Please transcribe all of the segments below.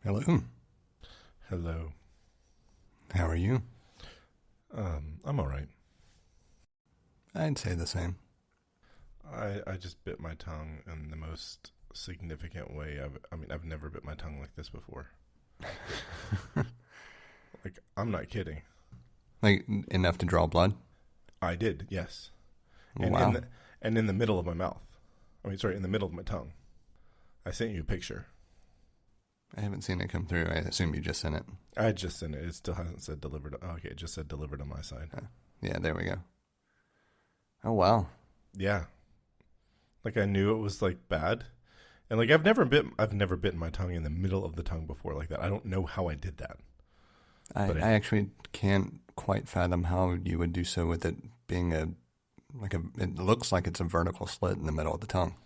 Hello. Hello. How are you? I'm all right. I'd say the same. I just bit my tongue in the most significant way. I've never bit my tongue like this before. Like, I'm not kidding. Like, enough to draw blood? I did, yes. And Wow. in the middle of my mouth. In the middle of my tongue. I sent you a picture. I haven't seen it come through. I assume you just sent it. I just sent it. It still hasn't said delivered. Oh, okay, it just said delivered on my side. Yeah, there we go. Oh, wow. Yeah. Like, I knew it was, like, bad. And, like, I've never bitten my tongue in the middle of the tongue before like that. I don't know how I did that. I actually can't quite fathom how you would do so with it being it looks like it's a vertical slit in the middle of the tongue.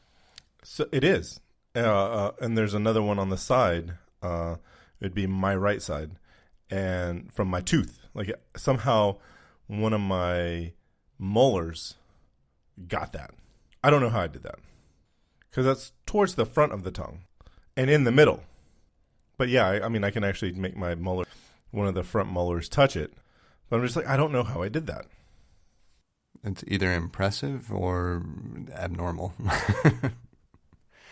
So it is. And there's another one on the side. It'd be my right side. And from my tooth. Like, somehow one of my molars got that. I don't know how I did that. Because that's towards the front of the tongue. And in the middle. But yeah, I can actually make my molar, one of the front molars, touch it. But I'm just like, I don't know how I did that. It's either impressive or abnormal.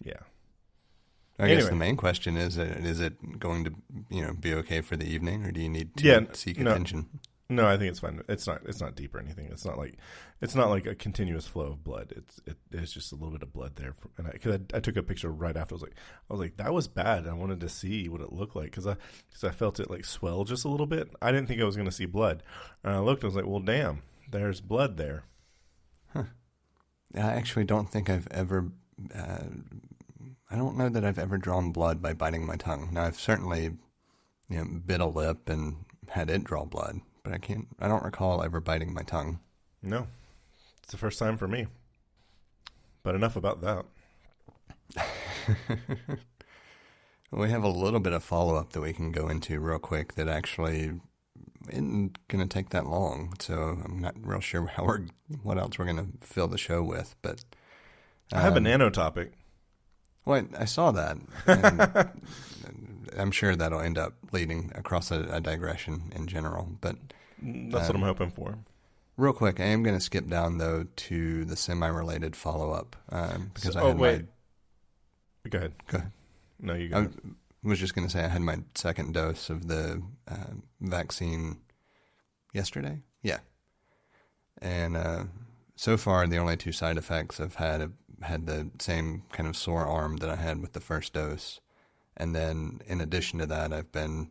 Yeah. I guess the main question is it going to be okay for the evening, or do you need to seek attention? No, I think it's fine. It's not deep or anything. It's not like a continuous flow of blood. It's just a little bit of blood there. Because I took a picture right after. I was like that was bad. I wanted to see what it looked like because I felt it like swell just a little bit. I didn't think I was going to see blood, and I looked. And I was like, well, damn, there's blood there. Huh. I actually don't think I've ever. I don't know that I've ever drawn blood by biting my tongue. Now, I've certainly bit a lip and had it draw blood, but I don't recall ever biting my tongue. No. It's the first time for me. But enough about that. We have a little bit of follow-up that we can go into real quick that actually isn't going to take that long, so I'm not real sure what else we're going to fill the show with. But I have a nano topic. Well, I saw that. And I'm sure that'll end up leading across a digression in general. But that's what I'm hoping for. Real quick, I am going to skip down, though, to the semi-related follow-up. Because Go ahead. Go ahead. No, you go ahead. I was just going to say I had my second dose of the vaccine yesterday. Yeah. And so far, the only two side effects I've had the same kind of sore arm that I had with the first dose. And then in addition to that, I've been,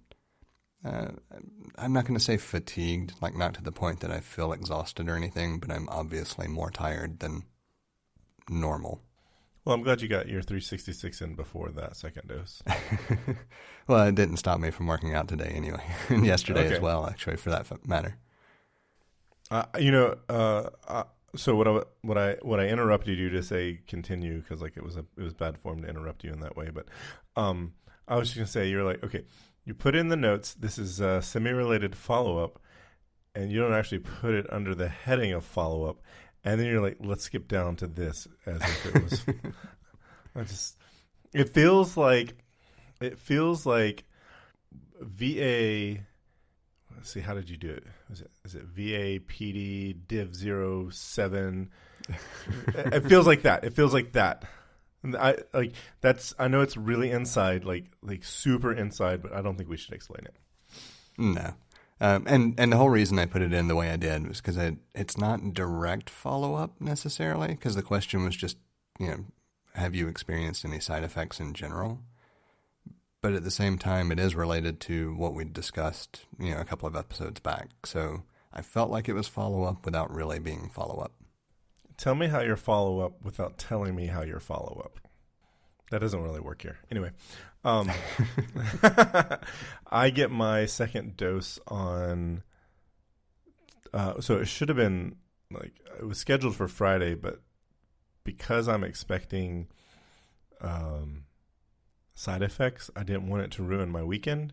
I'm not going to say fatigued, like not to the point that I feel exhausted or anything, but I'm obviously more tired than normal. Well, I'm glad you got your 366 in before that second dose. Well, it didn't stop me from working out today anyway, and yesterday as well, actually, for that matter. So what I interrupted you to say continue because like it was bad form to interrupt you in that way, but I was just gonna say you're like, okay, you put in the notes, this is a semi-related follow-up, and you don't actually put it under the heading of follow-up, and then you're like, let's skip down to this as if it was it feels like VA. Let's see, how did you do it? Is it VA PD Div 07? It feels like that. It feels like that. I know it's really inside, like super inside, but I don't think we should explain it. No. And the whole reason I put it in the way I did was because it's not direct follow-up necessarily, because the question was just, have you experienced any side effects in general? But at the same time, it is related to what we discussed, a couple of episodes back. So I felt like it was follow-up without really being follow-up. Tell me how your follow-up without telling me how your follow-up. That doesn't really work here. Anyway, I get my second dose on, so it should have been, it was scheduled for Friday, but because I'm expecting side effects, I didn't want it to ruin my weekend,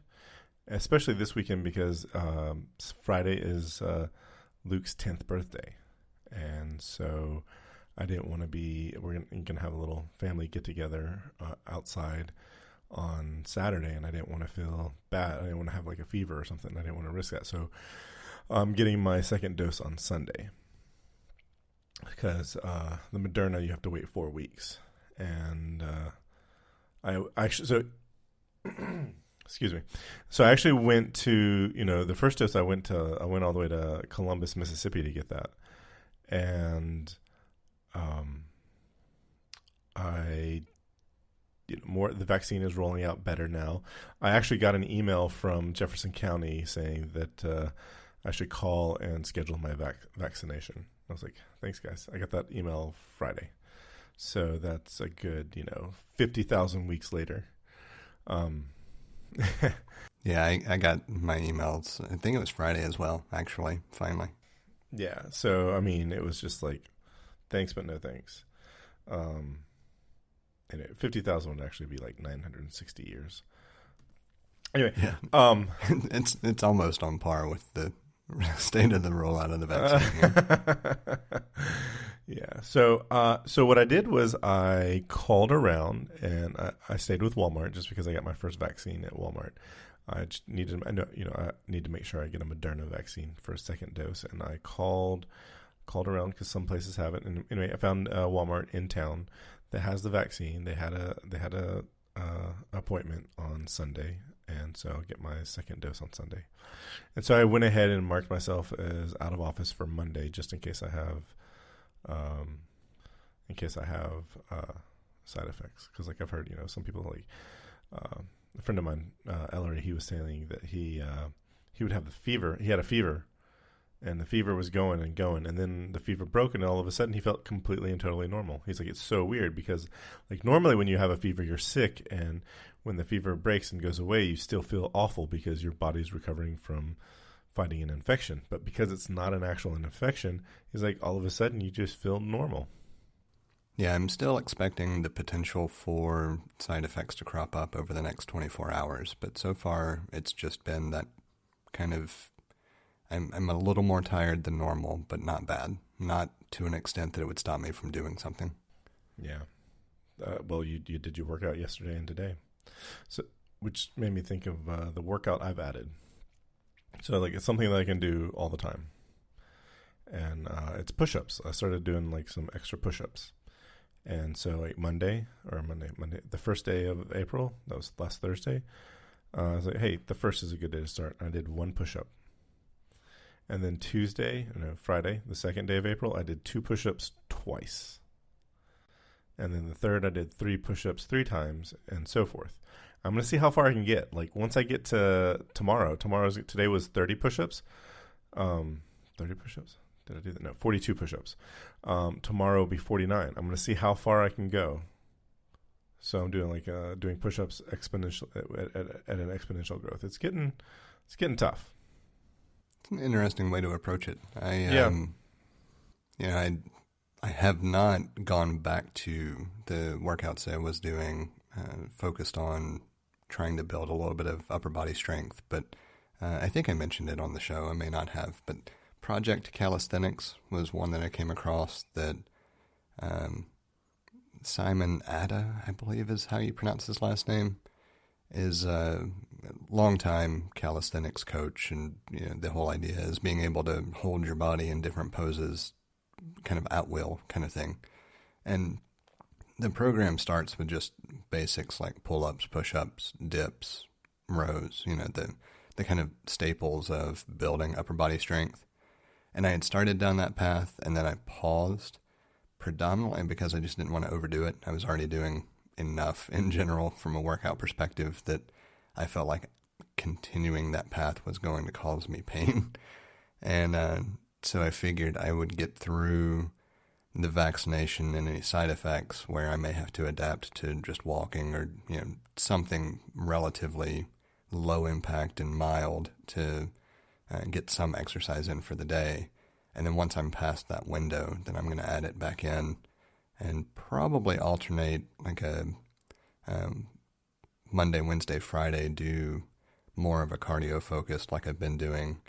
especially this weekend because Friday is Luke's 10th birthday. And so I didn't want to we're going to have a little family get together outside on Saturday, and I didn't want to feel bad. I didn't want to have like a fever or something. I didn't want to risk that. So I'm getting my second dose on Sunday because the Moderna, you have to wait 4 weeks. And I actually, so excuse me. So I actually went to, the first dose I went all the way to Columbus, Mississippi to get that. And the vaccine is rolling out better now. I actually got an email from Jefferson County saying that I should call and schedule my vaccination. I was like, thanks, guys. I got that email Friday. So that's a good, 50,000 weeks later. Yeah, I got my emails. I think it was Friday as well, actually, finally. Yeah, so, I mean, it was just like, thanks, but no thanks. And 50,000 would actually be like 960 years. Anyway, yeah. It's almost on par with the state of the rollout of the vaccine. Yeah. So what I did was I called around and I stayed with Walmart just because I got my first vaccine at Walmart. I just I need to make sure I get a Moderna vaccine for a second dose, and I called around because some places have it. And anyway, I found Walmart in town that has the vaccine. They had a appointment on Sunday, and so I'll get my second dose on Sunday. And so I went ahead and marked myself as out of office for Monday, just in case I have side effects. Because like I've heard, some people like a friend of mine, Ellery, he was saying that he would have the fever. He had a fever. And the fever was going, and then the fever broke, and all of a sudden he felt completely and totally normal. He's like, it's so weird because, like, normally when you have a fever, you're sick, and when the fever breaks and goes away, you still feel awful because your body's recovering from fighting an infection. But because it's not an actual infection, he's like, all of a sudden you just feel normal. Yeah, I'm still expecting the potential for side effects to crop up over the next 24 hours, but so far it's just been that kind of... I'm a little more tired than normal, but not bad. Not to an extent that it would stop me from doing something. Yeah. Well, you did your workout yesterday and today, so which made me think of the workout I've added. So like it's something that I can do all the time, and it's push-ups. I started doing like some extra push-ups, and so like Monday, the first day of April, that was last Thursday. I was like, hey, the first is a good day to start. I did one push-up. And then Friday, the second day of April, I did 2 push-ups twice. And then the third, I did 3 push-ups 3 times, and so forth. I'm going to see how far I can get. Like, once I get to today was 30 push-ups. 30 push-ups? Did I do that? No, 42 push-ups. Tomorrow will be 49. I'm going to see how far I can go. So I'm doing doing push-ups exponential at an exponential growth. It's getting tough. It's an interesting way to approach it. I have not gone back to the workouts I was doing, focused on trying to build a little bit of upper body strength. But I think I mentioned it on the show. I may not have. But Project Calisthenics was one that I came across that Simon Atta, I believe is how you pronounce his last name, is a longtime calisthenics coach, and the whole idea is being able to hold your body in different poses, kind of at will, kind of thing. And the program starts with just basics like pull-ups, push-ups, dips, rows, the kind of staples of building upper body strength. And I had started down that path, and then I paused, predominantly because I just didn't want to overdo it. I was already doing enough in general from a workout perspective that I felt like continuing that path was going to cause me pain. And so I figured I would get through the vaccination and any side effects where I may have to adapt to just walking or something relatively low impact and mild to get some exercise in for the day. And then once I'm past that window, then I'm going to add it back in and probably alternate like a Monday, Wednesday, Friday, do more of a cardio focus like I've been doing.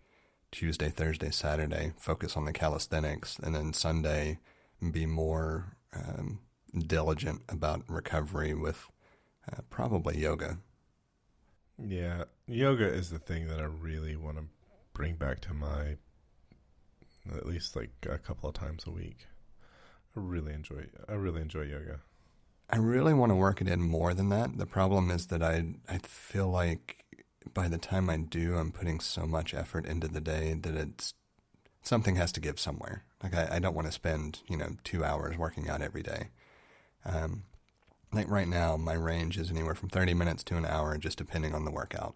Tuesday, Thursday, Saturday, focus on the calisthenics, and then Sunday be more diligent about recovery with Probably yoga. Yeah, yoga is the thing that I really want to bring back to my, at least like a couple of times a week. I really enjoy yoga. I really want to work it in more than that. The problem is that I feel like by the time I do, I'm putting so much effort into the day that something has to give somewhere. Like I don't want to spend 2 hours working out every day. Like right now, my range is anywhere from 30 minutes to an hour, just depending on the workout.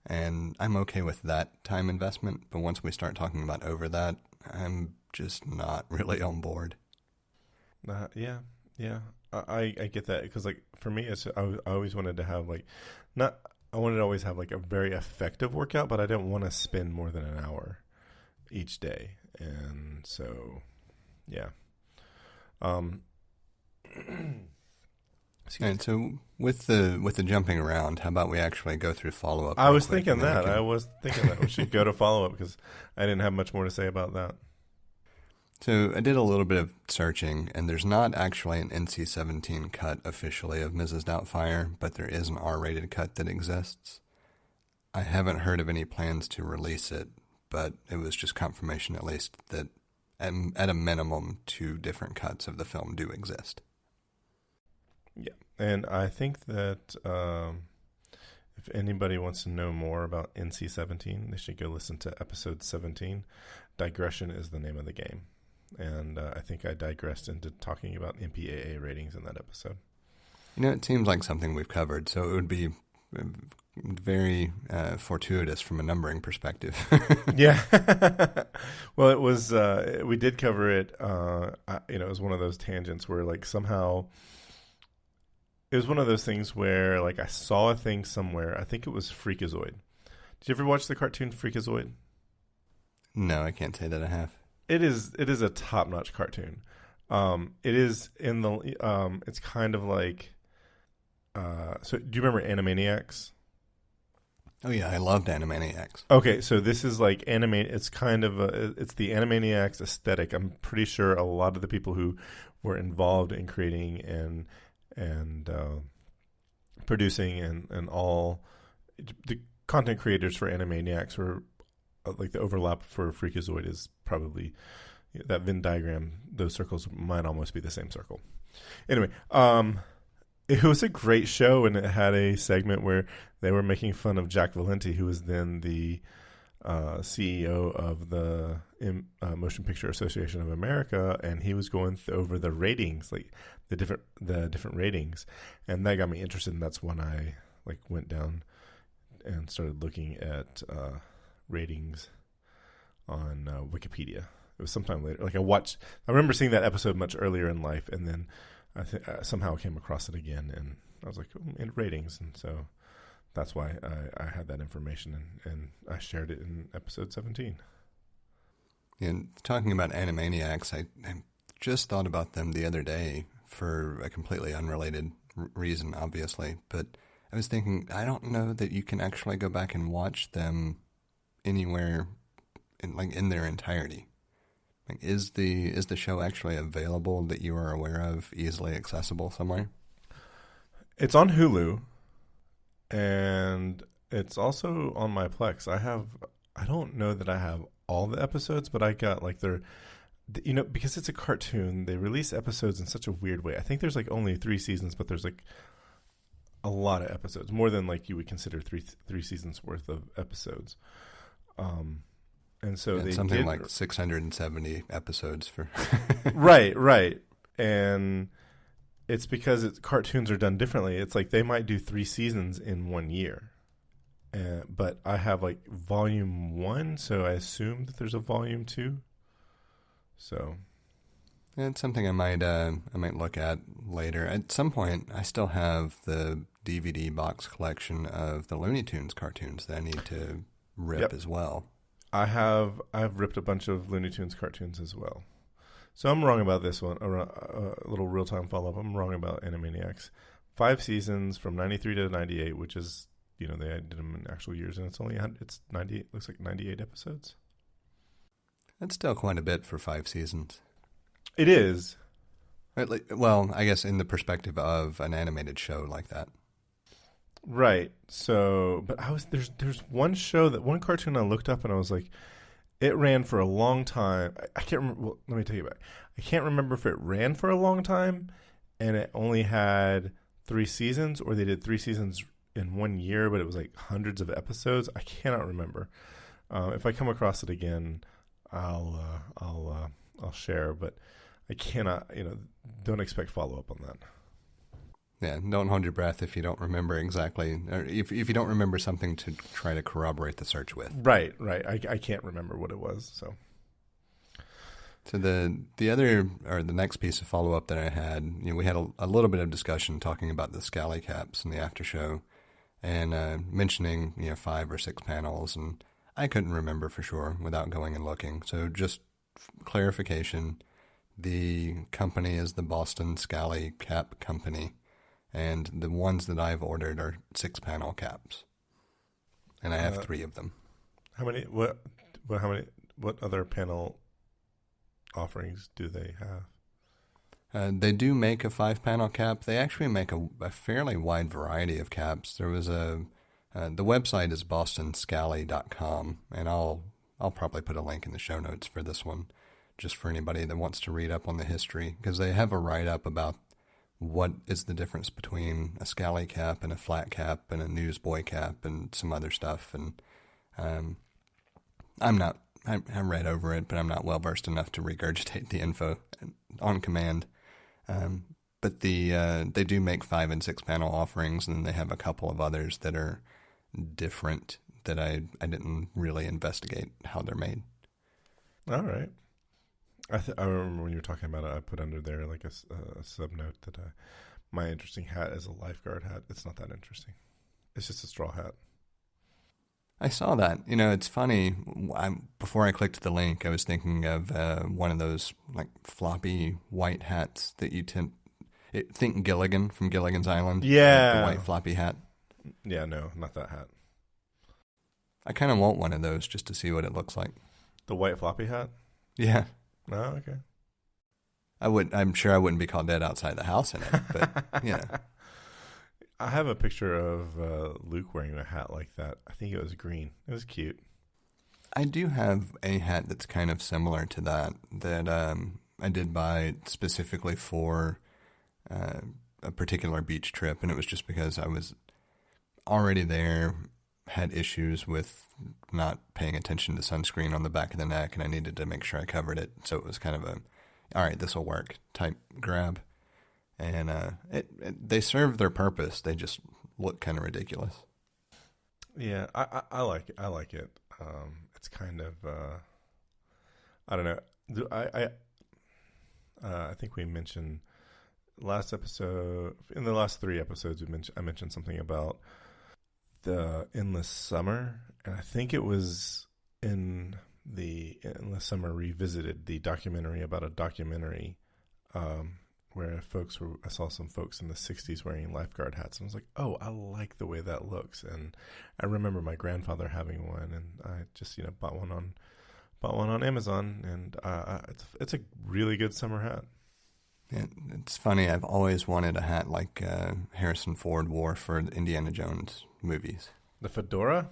And I'm okay with that time investment, but once we start talking about over that, I'm just not really on board. Yeah. I get that, because like for me, I always wanted to have I wanted to always have like a very effective workout, but I didn't want to spend more than an hour each day, and so yeah. And so with the jumping around, how about we actually go through follow-up? I was thinking that we should go to follow-up, because I didn't have much more to say about that. So I did a little bit of searching, and there's not actually an NC-17 cut officially of Mrs. Doubtfire, but there is an R-rated cut that exists. I haven't heard of any plans to release it, but it was just confirmation at least that at a minimum 2 different cuts of the film do exist. Yeah, and I think that if anybody wants to know more about NC-17, they should go listen to episode 17. Digression is the name of the game. And I think I digressed into talking about MPAA ratings in that episode. It seems like something we've covered, so it would be very fortuitous from a numbering perspective. Yeah. Well, it was, we did cover it, it was one of those tangents where like somehow, it was one of those things where like I saw a thing somewhere. I think it was Freakazoid. Did you ever watch the cartoon Freakazoid? No, I can't say that I have. It is a top-notch cartoon. It is in the it's kind of like so do you remember Animaniacs? Oh yeah, I loved Animaniacs. Okay, so this is like it's kind of it's the Animaniacs aesthetic. I'm pretty sure a lot of the people who were involved in creating and producing and all the content creators for Animaniacs were like the overlap for Freakazoid is probably that Venn diagram. Those circles might almost be the same circle. Anyway, it was a great show, and it had a segment where they were making fun of Jack Valenti, who was then the CEO of the Motion Picture Association of America, and he was going over the ratings, like the different ratings, and that got me interested. And that's when I like went down and started looking at ratings on Wikipedia. It was sometime later. Like I remember seeing that episode much earlier in life, and then I somehow came across it again, and I was like, in ratings, and so that's why I had that information, and I shared it in episode 17. And talking about Animaniacs, I just thought about them the other day for a completely unrelated reason, obviously, but I was thinking, I don't know that you can actually go back and watch them anywhere in their entirety. Like, is the show actually available that you are aware of, easily accessible somewhere? It's on Hulu, and it's also on my Plex. I don't know that I have all the episodes, but I got like because it's a cartoon, they release episodes in such a weird way. I think there's like only 3 seasons, but there's like a lot of episodes, more than like you would consider three seasons worth of episodes. And so they something like 670 episodes for right, and it's because cartoons are done differently. It's like they might do 3 seasons in 1 year, but I have like volume 1, so I assume that there's a volume 2. So it's something I might look at later. At some point, I still have the DVD box collection of the Looney Tunes cartoons that I need to rip as well. I've ripped a bunch of Looney Tunes cartoons as well. So I'm wrong about this one. A little real-time follow-up. I'm wrong about Animaniacs. 5 seasons from 93 to 98, which is, they did them in actual years, and it's 98, looks like 98 episodes. That's still quite a bit for 5 seasons. It is. Well, I guess in the perspective of an animated show like that. Right. So, but there's one cartoon I looked up and I was like, it ran for a long time. I can't remember. Well, let me tell you about it. I can't remember if it ran for a long time and it only had 3 seasons, or they did 3 seasons in 1 year, but it was like hundreds of episodes. I cannot remember. If I come across it again, I'll share. But I cannot. Don't expect follow up on that. Yeah, don't hold your breath if you don't remember exactly, or if you don't remember something to try to corroborate the search with. Right. I can't remember what it was. So the next piece of follow up that I had, we had a little bit of discussion talking about the Scally caps in the after show, and mentioning 5 or 6 panels, and I couldn't remember for sure without going and looking. So just clarification, the company is the Boston Scally Cap Company. And the ones that I've ordered are 6-panel caps, and I have 3 of them. How many? What other panel offerings do they have? They do make a 5-panel cap. They actually make a fairly wide variety of caps. There was the website is bostonscally.com, and I'll probably put a link in the show notes for this one, just for anybody that wants to read up on the history, because they have a write-up about what is the difference between a Scally cap and a flat cap and a newsboy cap and some other stuff. And I read over it, but I'm not well versed enough to regurgitate the info on command. But they do make 5 and 6 panel offerings, and then they have a couple of others that are different that I didn't really investigate how they're made. All right. I remember when you were talking about it, I put under there like a sub note that my interesting hat is a lifeguard hat. It's not that interesting. It's just a straw hat. I saw that. It's funny. Before I clicked the link, I was thinking of one of those like floppy white hats that you think Gilligan from Gilligan's Island. Yeah. The white floppy hat. Yeah, no, not that hat. I kind of want one of those just to see what it looks like. The white floppy hat? Yeah. Oh, okay. I'm sure I wouldn't be caught dead outside the house in it, but I have a picture of Luke wearing a hat like that. I think it was green. It was cute. I do have a hat that's kind of similar to that I did buy specifically for a particular beach trip, and it was just because I was already there, had issues with not paying attention to sunscreen on the back of the neck, and I needed to make sure I covered it. So it was kind of all right, this will work type grab. And they serve their purpose. They just look kind of ridiculous. Yeah, I like it. I like it. It's kind of I don't know. I think we mentioned last episode, in the last 3 episodes, I mentioned something about the Endless Summer, and I think it was in the Endless Summer Revisited, the documentary about a documentary where I saw some folks in the 60s wearing lifeguard hats, and I was like, oh, I like the way that looks. And I remember my grandfather having one, and I just bought one on Amazon, and it's a really good summer hat. It's funny, I've always wanted a hat like Harrison Ford wore for the Indiana Jones movies. The fedora?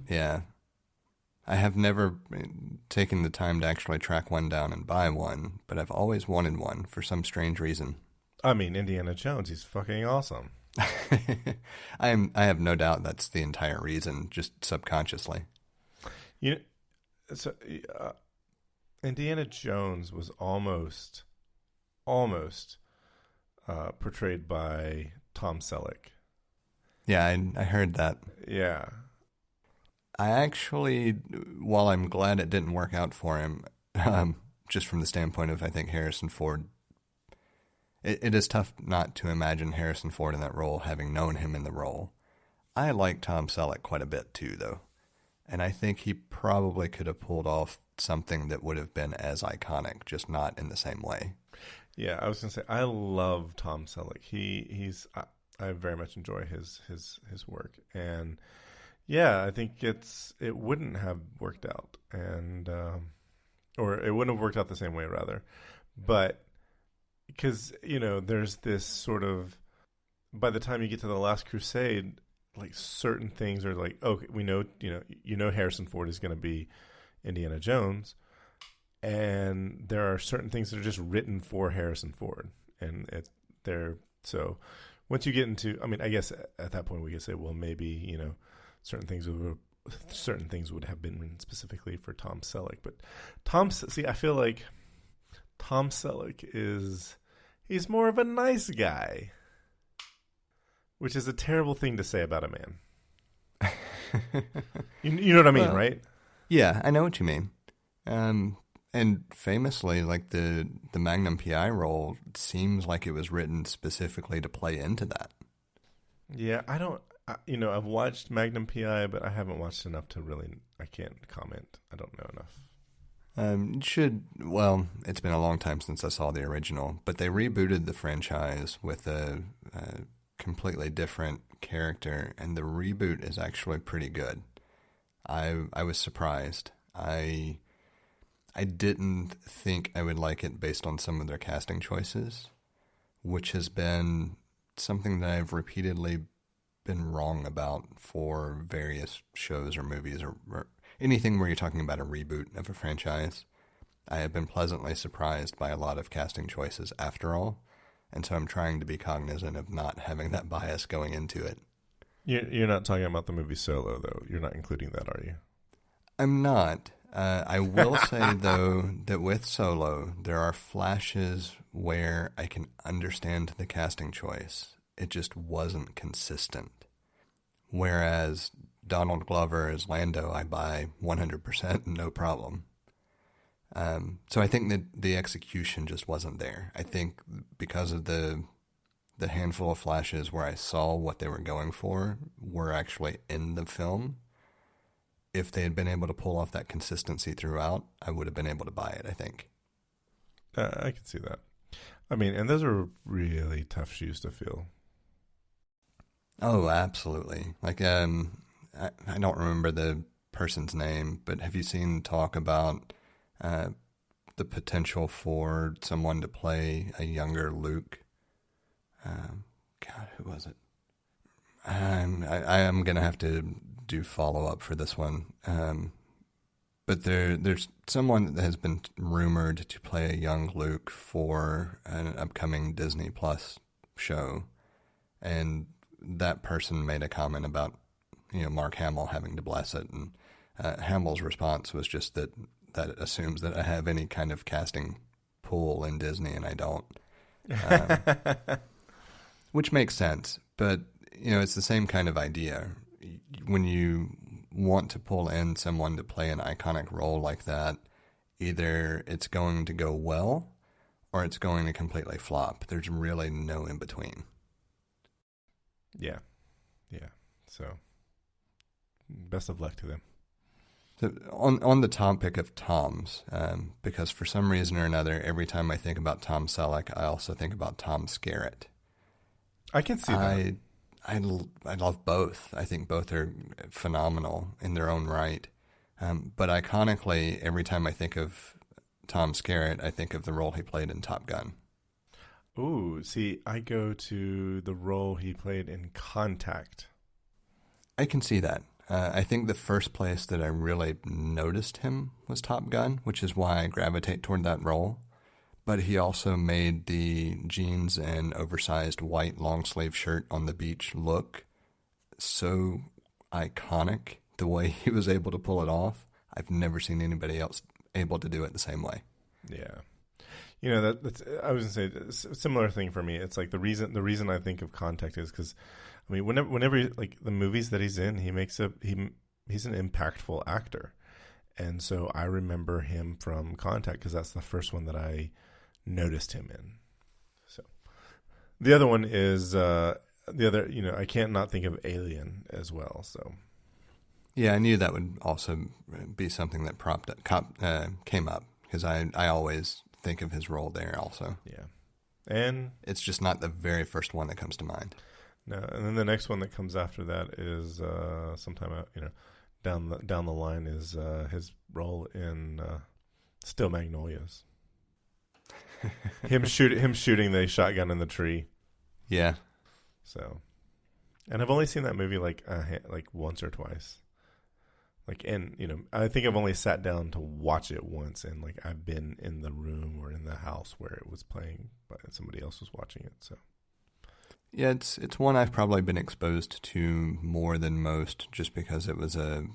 Yeah. I have never taken the time to actually track one down and buy one, but I've always wanted one for some strange reason. I mean, Indiana Jones, he's fucking awesome. I have no doubt that's the entire reason, just subconsciously. Indiana Jones was almost portrayed by Tom Selleck. Yeah, I heard that. Yeah. I actually, while I'm glad it didn't work out for him, just from the standpoint of, I think Harrison Ford, it is tough not to imagine Harrison Ford in that role, having known him in the role. I like Tom Selleck quite a bit too, though. And I think he probably could have pulled off something that would have been as iconic, just not in the same way. Yeah, I was going to say, I love Tom Selleck. I very much enjoy his work. And yeah, I think it wouldn't have worked out, or it wouldn't have worked out the same way, rather. But because there's this sort of, by the time you get to The Last Crusade, like certain things are like, okay, we know, Harrison Ford is going to be Indiana Jones, and there are certain things that are just written for Harrison Ford, and they're so. Once you get into, I mean, I guess at that point we could say, well, maybe certain things would have been written specifically for Tom Selleck, but I feel like Tom Selleck he's more of a nice guy, which is a terrible thing to say about a man. You know what I mean, right? Yeah, I know what you mean. And famously, like the Magnum PI role seems like it was written specifically to play into that. Yeah, I've watched Magnum PI, but I haven't watched enough to really, I can't comment. I don't know enough. It's been a long time since I saw the original, but they rebooted the franchise with a completely different character, and the reboot is actually pretty good. I was surprised. I didn't think I would like it based on some of their casting choices, which has been something that I've repeatedly been wrong about for various shows or movies or anything where you're talking about a reboot of a franchise. I have been pleasantly surprised by a lot of casting choices after all, and so I'm trying to be cognizant of not having that bias going into it. You're not talking about the movie Solo, though. You're not including that, are you? I'm not. I will say, though, that with Solo, there are flashes where I can understand the casting choice. It just wasn't consistent. Whereas Donald Glover as Lando, I buy 100%, no problem. So I think that the execution just wasn't there. I think because of the handful of flashes where I saw what they were going for were actually in the film, if they had been able to pull off that consistency throughout, I would have been able to buy it, I think. I can see that. I mean, and those are really tough shoes to fill. Oh, absolutely. Like, I don't remember the person's name, but have you seen talk about the potential for someone to play a younger Luke? God, who was it? I am going to have to do follow-up for this one. But there's someone that has been rumored to play a young Luke for an upcoming Disney Plus show. And that person made a comment about, Mark Hamill having to bless it. And Hamill's response was just that assumes that I have any kind of casting pool in Disney, and I don't. Which makes sense. But, it's the same kind of idea. When you want to pull in someone to play an iconic role like that, either it's going to go well or it's going to completely flop. There's really no in between. Yeah. So, best of luck to them. So on the topic of Toms, because for some reason or another, every time I think about Tom Selleck, I also think about Tom Skerritt. I can see that. I love both. I think both are phenomenal in their own right. But iconically, every time I think of Tom Skerritt, I think of the role he played in Top Gun. Ooh, see, I go to the role he played in Contact. I can see that. I think the first place that I really noticed him was Top Gun, which is why I gravitate toward that role. But he also made the jeans and oversized white long-sleeve shirt on the beach look so iconic, the way he was able to pull it off. I've never seen anybody else able to do it the same way. Yeah. That's I was going to say a similar thing for me. It's like the reason I think of Contact is because, I mean, whenever like the movies that he's in, he's an impactful actor. And so I remember him from Contact because that's the first one that I noticed him in. So the other one is I can't not think of Alien as well. So yeah, I knew that would also be something that came up because I always think of his role there also. Yeah, and it's just not the very first one that comes to mind. No, and then the next one that comes after that is sometime down the line is his role in Still Magnolias. him shooting the shotgun in the tree. Yeah. So, And I've only seen that movie like once or twice. Like, and I think I've only sat down to watch it once, and like I've been in the room or in the house where it was playing, but somebody else was watching it. So yeah, it's one I've probably been exposed to more than most, just because it was a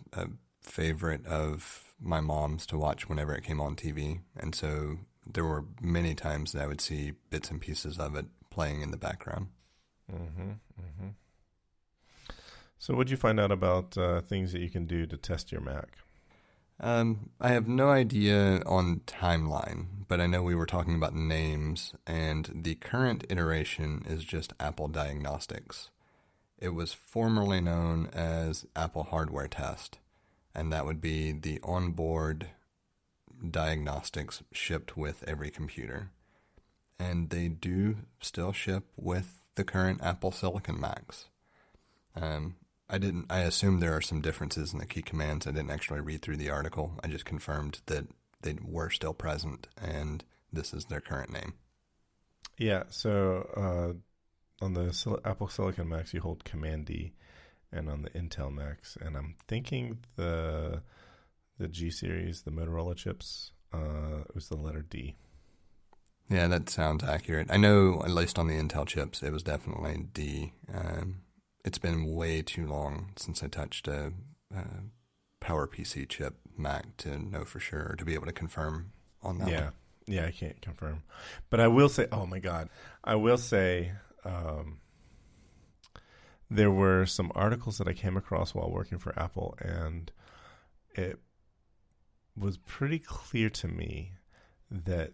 favorite of my mom's to watch whenever it came on TV, and so there were many times that I would see bits and pieces of it playing in the background. Mm-hmm. Mm-hmm. So what'd you find out about things that you can do to test your Mac? I have no idea on timeline, but I know we were talking about names, and the current iteration is just Apple Diagnostics. It was formerly known as Apple Hardware Test, and that would be the onboard diagnostics shipped with every computer. And they do still ship with the current Apple Silicon Macs. I assume there are some differences in the key commands. I didn't actually read through the article. I just confirmed that they were still present, and this is their current name. Yeah, so on the Apple Silicon Macs, you hold Command D, and on the Intel Macs, and I'm thinking the G series, the Motorola chips, it was the letter D. Yeah, that sounds accurate. I know, at least on the Intel chips, it was definitely D. It's been way too long since I touched a PowerPC chip Mac to know for sure, or to be able to confirm on that one. Yeah, I can't confirm. But I will say, oh my God, there were some articles that I came across while working for Apple, and it was pretty clear to me that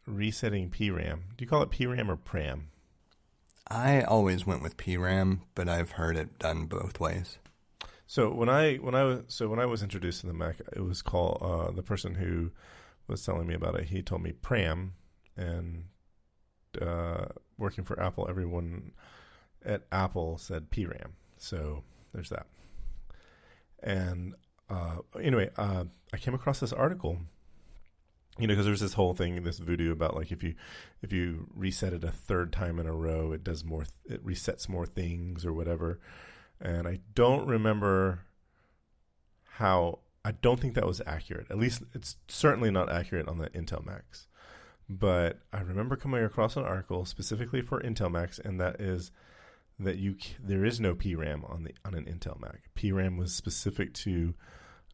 resetting PRAM, do you call it PRAM or PRAM? I always went with PRAM, but I've heard it done both ways. So when I was introduced to the Mac, it was called the person who was telling me about it. He told me PRAM, and working for Apple, everyone at Apple said PRAM. So there's that. And anyway, I came across this article. Because there's this whole thing, this voodoo about like if you reset it a third time in a row, it does more, it resets more things or whatever. And I don't remember I don't think that was accurate. At least it's certainly not accurate on the Intel Macs. But I remember coming across an article specifically for Intel Macs, and that is that there is no PRAM on an Intel Mac. PRAM was specific to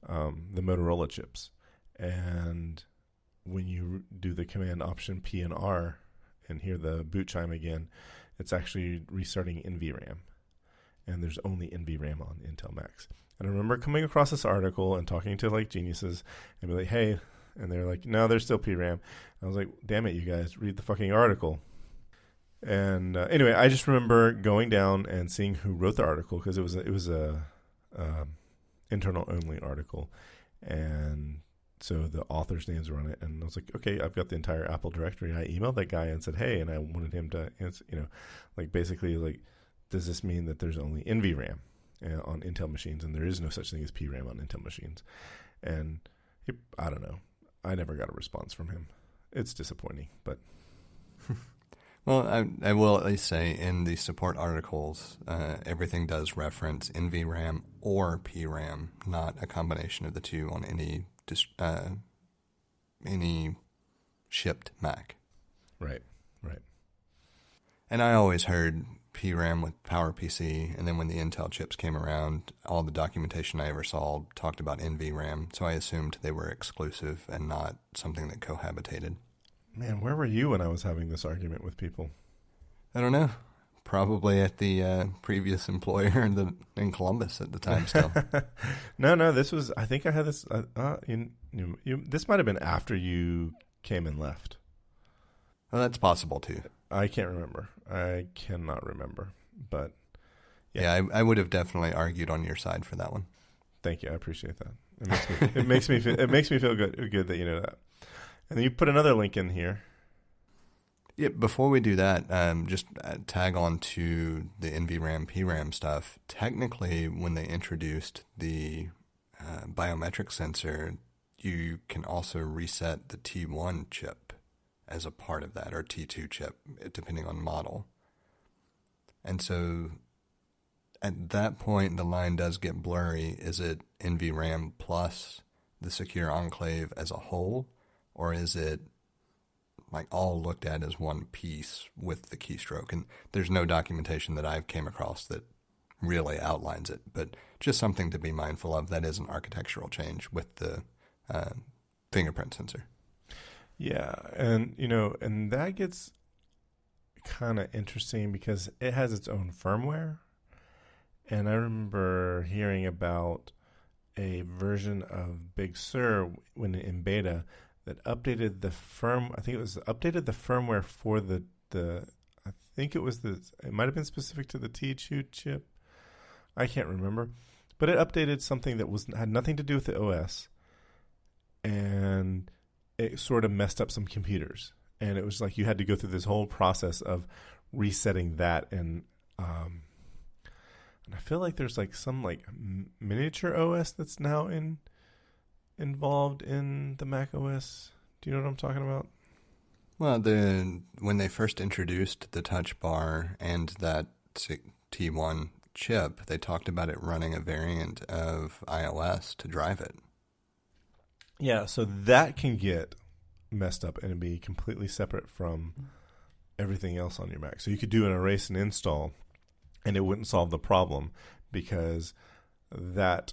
the Motorola chips, and when you do the command option P and R and hear the boot chime again, it's actually restarting NVRAM. And there's only NVRAM on Intel Macs. And I remember coming across this article and talking to like geniuses and be like, hey, and they're like, no, there's still PRAM. I was like, damn it, you guys, read the fucking article. And anyway, I just remember going down and seeing who wrote the article, because it was a internal only article. And so the authors' names were on it, and I was like, okay, I've got the entire Apple directory. I emailed that guy and said, hey, and I wanted him to answer, like basically like, does this mean that there's only NVRAM on Intel machines, and there is no such thing as PRAM on Intel machines? And I don't know. I never got a response from him. It's disappointing, but. Well, I will at least say in the support articles, everything does reference NVRAM or PRAM, not a combination of the two on any shipped Mac. Right. And I always heard PRAM with PowerPC, and then when the Intel chips came around, all the documentation I ever saw talked about NVRAM, so I assumed they were exclusive and not something that cohabitated. Man, where were you when I was having this argument with people? I don't know. Probably at the previous employer in Columbus at the time still. No, this was, I think I had this, this might have been after you came and left. Well, that's possible too. I can't remember. I cannot remember, but yeah, I would have definitely argued on your side for that one. Thank you. I appreciate that. It makes me feel good that you know that. And then you put another link in here. Yeah, before we do that, just tag on to the NVRAM, PRAM stuff. Technically, when they introduced the biometric sensor, you can also reset the T1 chip as a part of that, or T2 chip, depending on model. And so at that point, the line does get blurry. Is it NVRAM plus the secure enclave as a whole, or is it like all looked at as one piece with the keystroke? And there's no documentation that I've came across that really outlines it, but just something to be mindful of. That is an architectural change with the fingerprint sensor. Yeah, and that gets kind of interesting because it has its own firmware. And I remember hearing about a version of Big Sur when in beta that updated the updated the firmware for the I think it might have been specific to the T2 chip. I can't remember, but it updated something that had nothing to do with the OS, and it sort of messed up some computers. And it was like you had to go through this whole process of resetting that, and I feel like there's like some like miniature OS that's now involved in the Mac OS. Do you know what I'm talking about? Well, when they first introduced the Touch Bar and that T1 chip, they talked about it running a variant of iOS to drive it. Yeah, so that can get messed up and be completely separate from everything else on your Mac. So you could do an erase and install, and it wouldn't solve the problem because that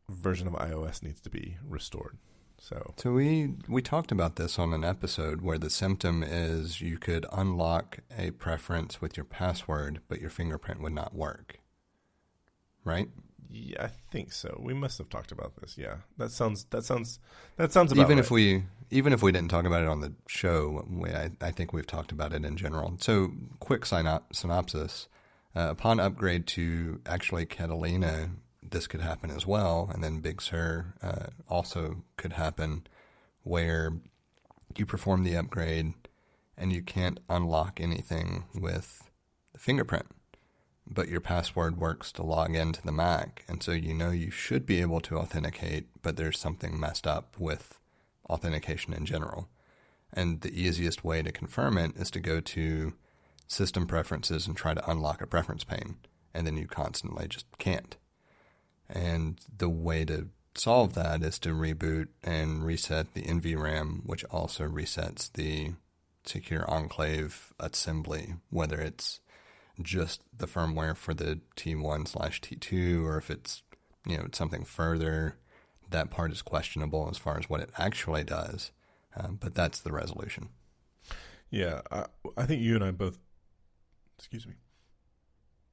version of iOS needs to be restored. So we talked about this on an episode where the symptom is you could unlock a preference with your password, but your fingerprint would not work. Right? Yeah, I think so. We must have talked about this. Yeah, that sounds about even right. Even if we didn't talk about it on the show, I think we've talked about it in general. So, quick synopsis: upon upgrade to actually Catalina, this could happen as well, and then Big Sur also could happen, where you perform the upgrade and you can't unlock anything with the fingerprint, but your password works to log into the Mac, and so you should be able to authenticate, but there's something messed up with authentication in general. And the easiest way to confirm it is to go to System Preferences and try to unlock a preference pane, and then you constantly just can't. And the way to solve that is to reboot and reset the NVRAM, which also resets the secure enclave assembly, whether it's just the firmware for the T1/T2 or if it's something further. That part is questionable as far as what it actually does, but that's the resolution. Yeah, I think you and I both. Excuse me.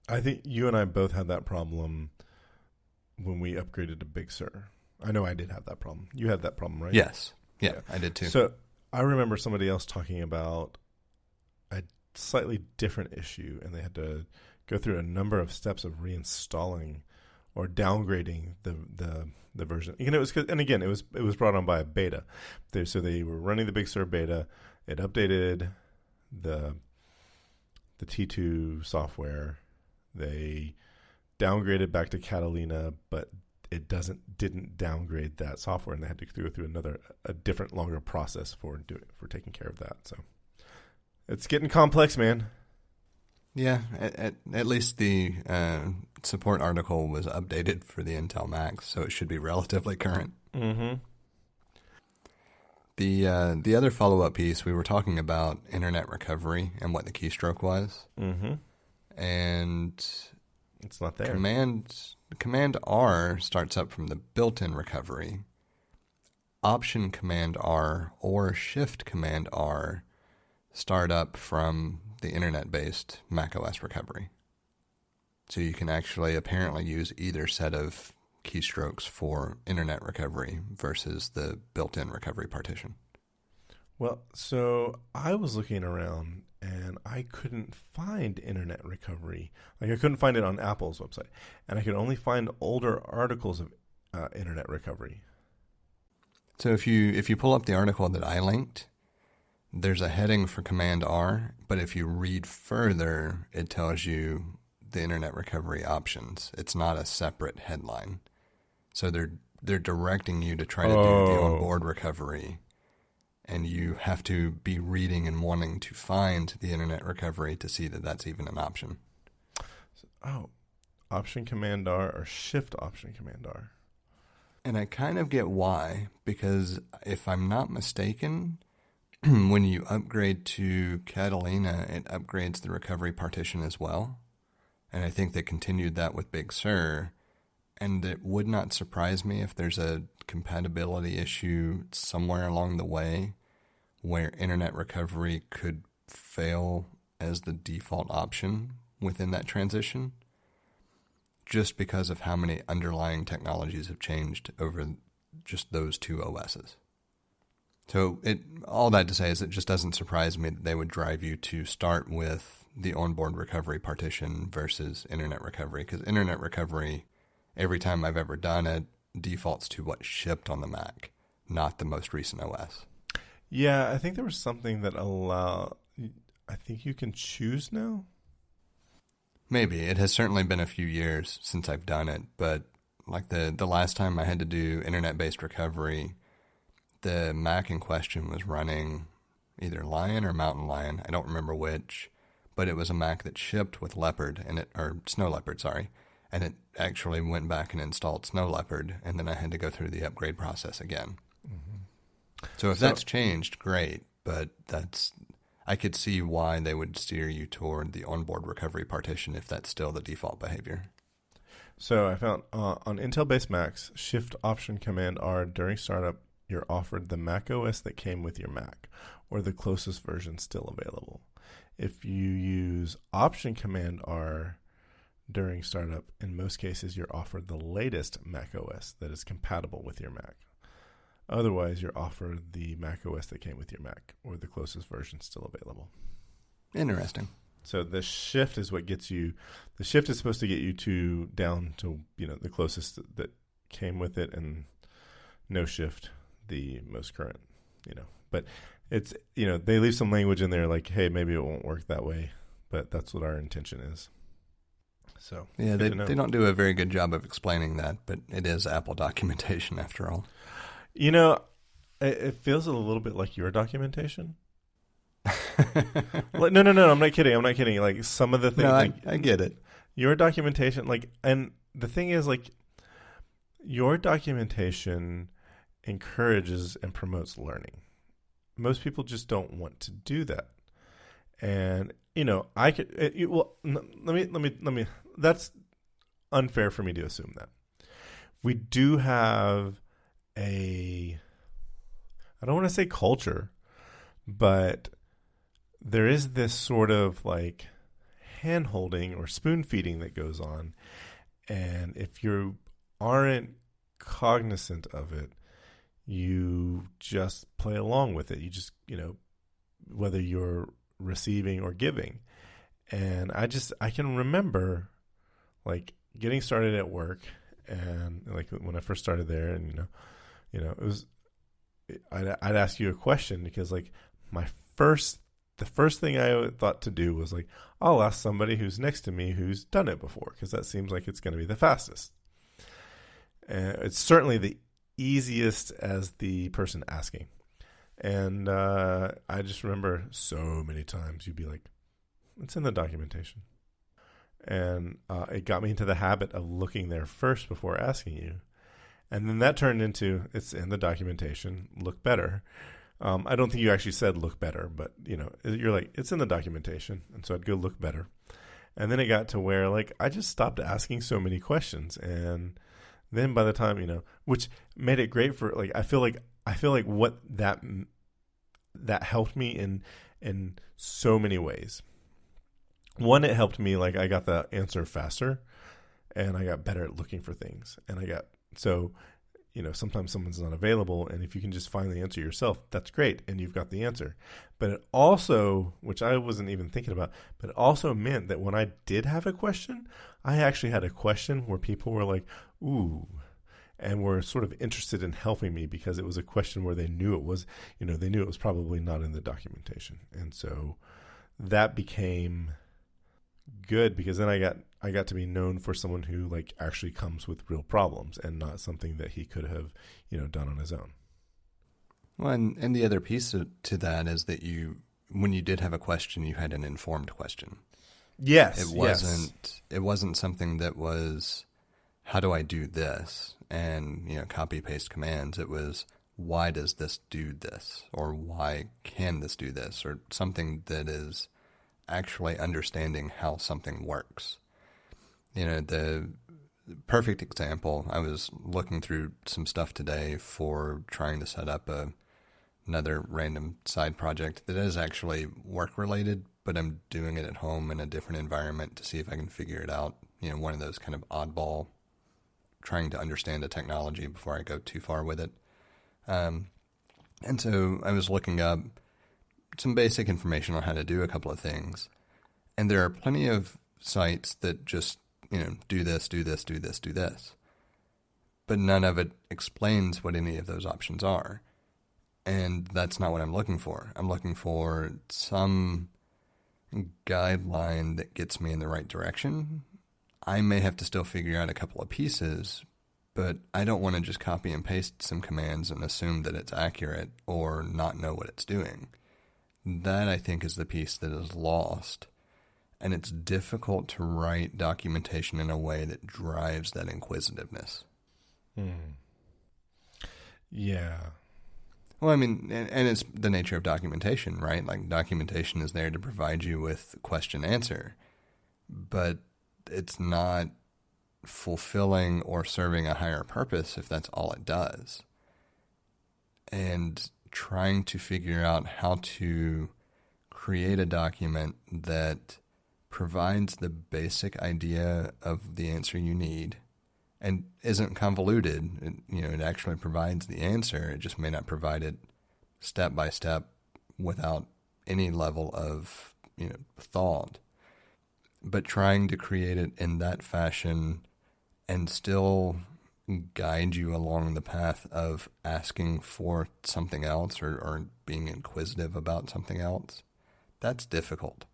I think you and I both had that problem when we upgraded to Big Sur. I know I did have that problem. You had that problem, right? Yes. Yeah, I did too. So I remember somebody else talking about a slightly different issue, and they had to go through a number of steps of reinstalling or downgrading the version. It was brought on by a beta. So they were running the Big Sur beta. It updated the T2 software. They downgraded back to Catalina, but it didn't downgrade that software, and they had to go through a different, longer process for taking care of that. So it's getting complex, man. Yeah, at least the support article was updated for the Intel Mac, so it should be relatively current. Mm-hmm. The other follow-up piece, we were talking about internet recovery and what the keystroke was. Mm-hmm. And it's not there. Command R starts up from the built-in recovery. Option Command R or Shift Command R start up from the internet-based macOS recovery. So you can actually apparently use either set of keystrokes for internet recovery versus the built-in recovery partition. Well, so I was looking around and I couldn't find internet recovery. Like I couldn't find it on Apple's website, and I could only find older articles of internet recovery. So if you pull up the article that I linked, there's a heading for Command R, but if you read further, it tells you the internet recovery options. It's not a separate headline. So they're directing you to try to do the onboard recovery, and you have to be reading and wanting to find the internet recovery to see that that's even an option. Option Command R or Shift Option Command R. And I kind of get why, because if I'm not mistaken, when you upgrade to Catalina, it upgrades the recovery partition as well. And I think they continued that with Big Sur. And it would not surprise me if there's a compatibility issue somewhere along the way where internet recovery could fail as the default option within that transition, just because of how many underlying technologies have changed over just those two OSs. So all that to say is it just doesn't surprise me that they would drive you to start with the onboard recovery partition versus internet recovery, because internet recovery, every time I've ever done it, defaults to what shipped on the Mac, not the most recent OS. Yeah, I think there was something that I think you can choose now. Maybe. It has certainly been a few years since I've done it, but like the last time I had to do internet-based recovery, the Mac in question was running either Lion or Mountain Lion. I don't remember which, but it was a Mac that shipped with Leopard or Snow Leopard, sorry. And it actually went back and installed Snow Leopard, and then I had to go through the upgrade process again. Mm-hmm. So if that's changed, great, but I could see why they would steer you toward the onboard recovery partition if that's still the default behavior. So I found on Intel-based Macs, Shift Option Command R during startup, you're offered the Mac OS that came with your Mac, or the closest version still available. If you use Option Command R during startup, in most cases, you're offered the latest Mac OS that is compatible with your Mac. Otherwise, you're offered the Mac OS that came with your Mac, or the closest version still available. Interesting. So the shift is what gets you. The shift is supposed to get you down to the closest that came with it, and no shift, the most current. But it's they leave some language in there like, hey, maybe it won't work that way, but that's what our intention is. So yeah, they don't do a very good job of explaining that, but it is Apple documentation after all. It feels a little bit like your documentation. No, I'm not kidding. Like some of the things. No, I get it. Your documentation, and the thing is, your documentation encourages and promotes learning. Most people just don't want to do that. And, I could, let me, that's unfair for me to assume that. We do have I don't want to say culture, but there is this sort of hand holding or spoon feeding that goes on. And if you aren't cognizant of it, you just play along with it. You just, whether you're receiving or giving. And I can remember getting started at work, and when I first started there, and it was, I'd ask you a question because the first thing I thought to do was I'll ask somebody who's next to me who's done it before, because that seems like it's going to be the fastest. And it's certainly the easiest as the person asking. And I just remember so many times you'd be like, it's in the documentation. And it got me into the habit of looking there first before asking you. And then that turned into, it's in the documentation, look better. I don't think you actually said look better, but you're like, it's in the documentation. And so I'd go look better. And then it got to where I just stopped asking so many questions. And then by the time, which made it great for I feel like what that helped me in so many ways. One, it helped me, I got the answer faster, and I got better at looking for things. And sometimes someone's not available, and if you can just find the answer yourself, that's great, and you've got the answer. But it also, which I wasn't even thinking about, but it also meant that when I did have a question, I actually had a question where people were like, ooh, and were sort of interested in helping me because it was a question where they knew it was, they knew it was probably not in the documentation. And so that became good because then I got to be known for someone who actually comes with real problems and not something that he could have, done on his own. Well, and the other piece to that is that when you did have a question, you had an informed question. Yes. It wasn't something that was, how do I do this? And, copy paste commands. It was, why does this do this? Or why can this do this? Or something that is actually understanding how something works. The perfect example, I was looking through some stuff today for trying to set up another random side project that is actually work related, but I'm doing it at home in a different environment to see if I can figure it out. One of those kind of oddball, trying to understand a technology before I go too far with it. And so I was looking up some basic information on how to do a couple of things. And there are plenty of sites that just, do this, do this, do this, do this. But none of it explains what any of those options are. And that's not what I'm looking for. I'm looking for some guideline that gets me in the right direction. I may have to still figure out a couple of pieces, but I don't want to just copy and paste some commands and assume that it's accurate or not know what it's doing. That, I think, is the piece that is lost. And it's difficult to write documentation in a way that drives that inquisitiveness. Yeah. Well, I mean, and it's the nature of documentation, right? Like, documentation is there to provide you with question-answer, but it's not fulfilling or serving a higher purpose if that's all it does. And trying to figure out how to create a document that provides the basic idea of the answer you need and isn't convoluted. It actually provides the answer. It just may not provide it step by step without any level of, thought. But trying to create it in that fashion and still guide you along the path of asking for something else or being inquisitive about something else, that's difficult.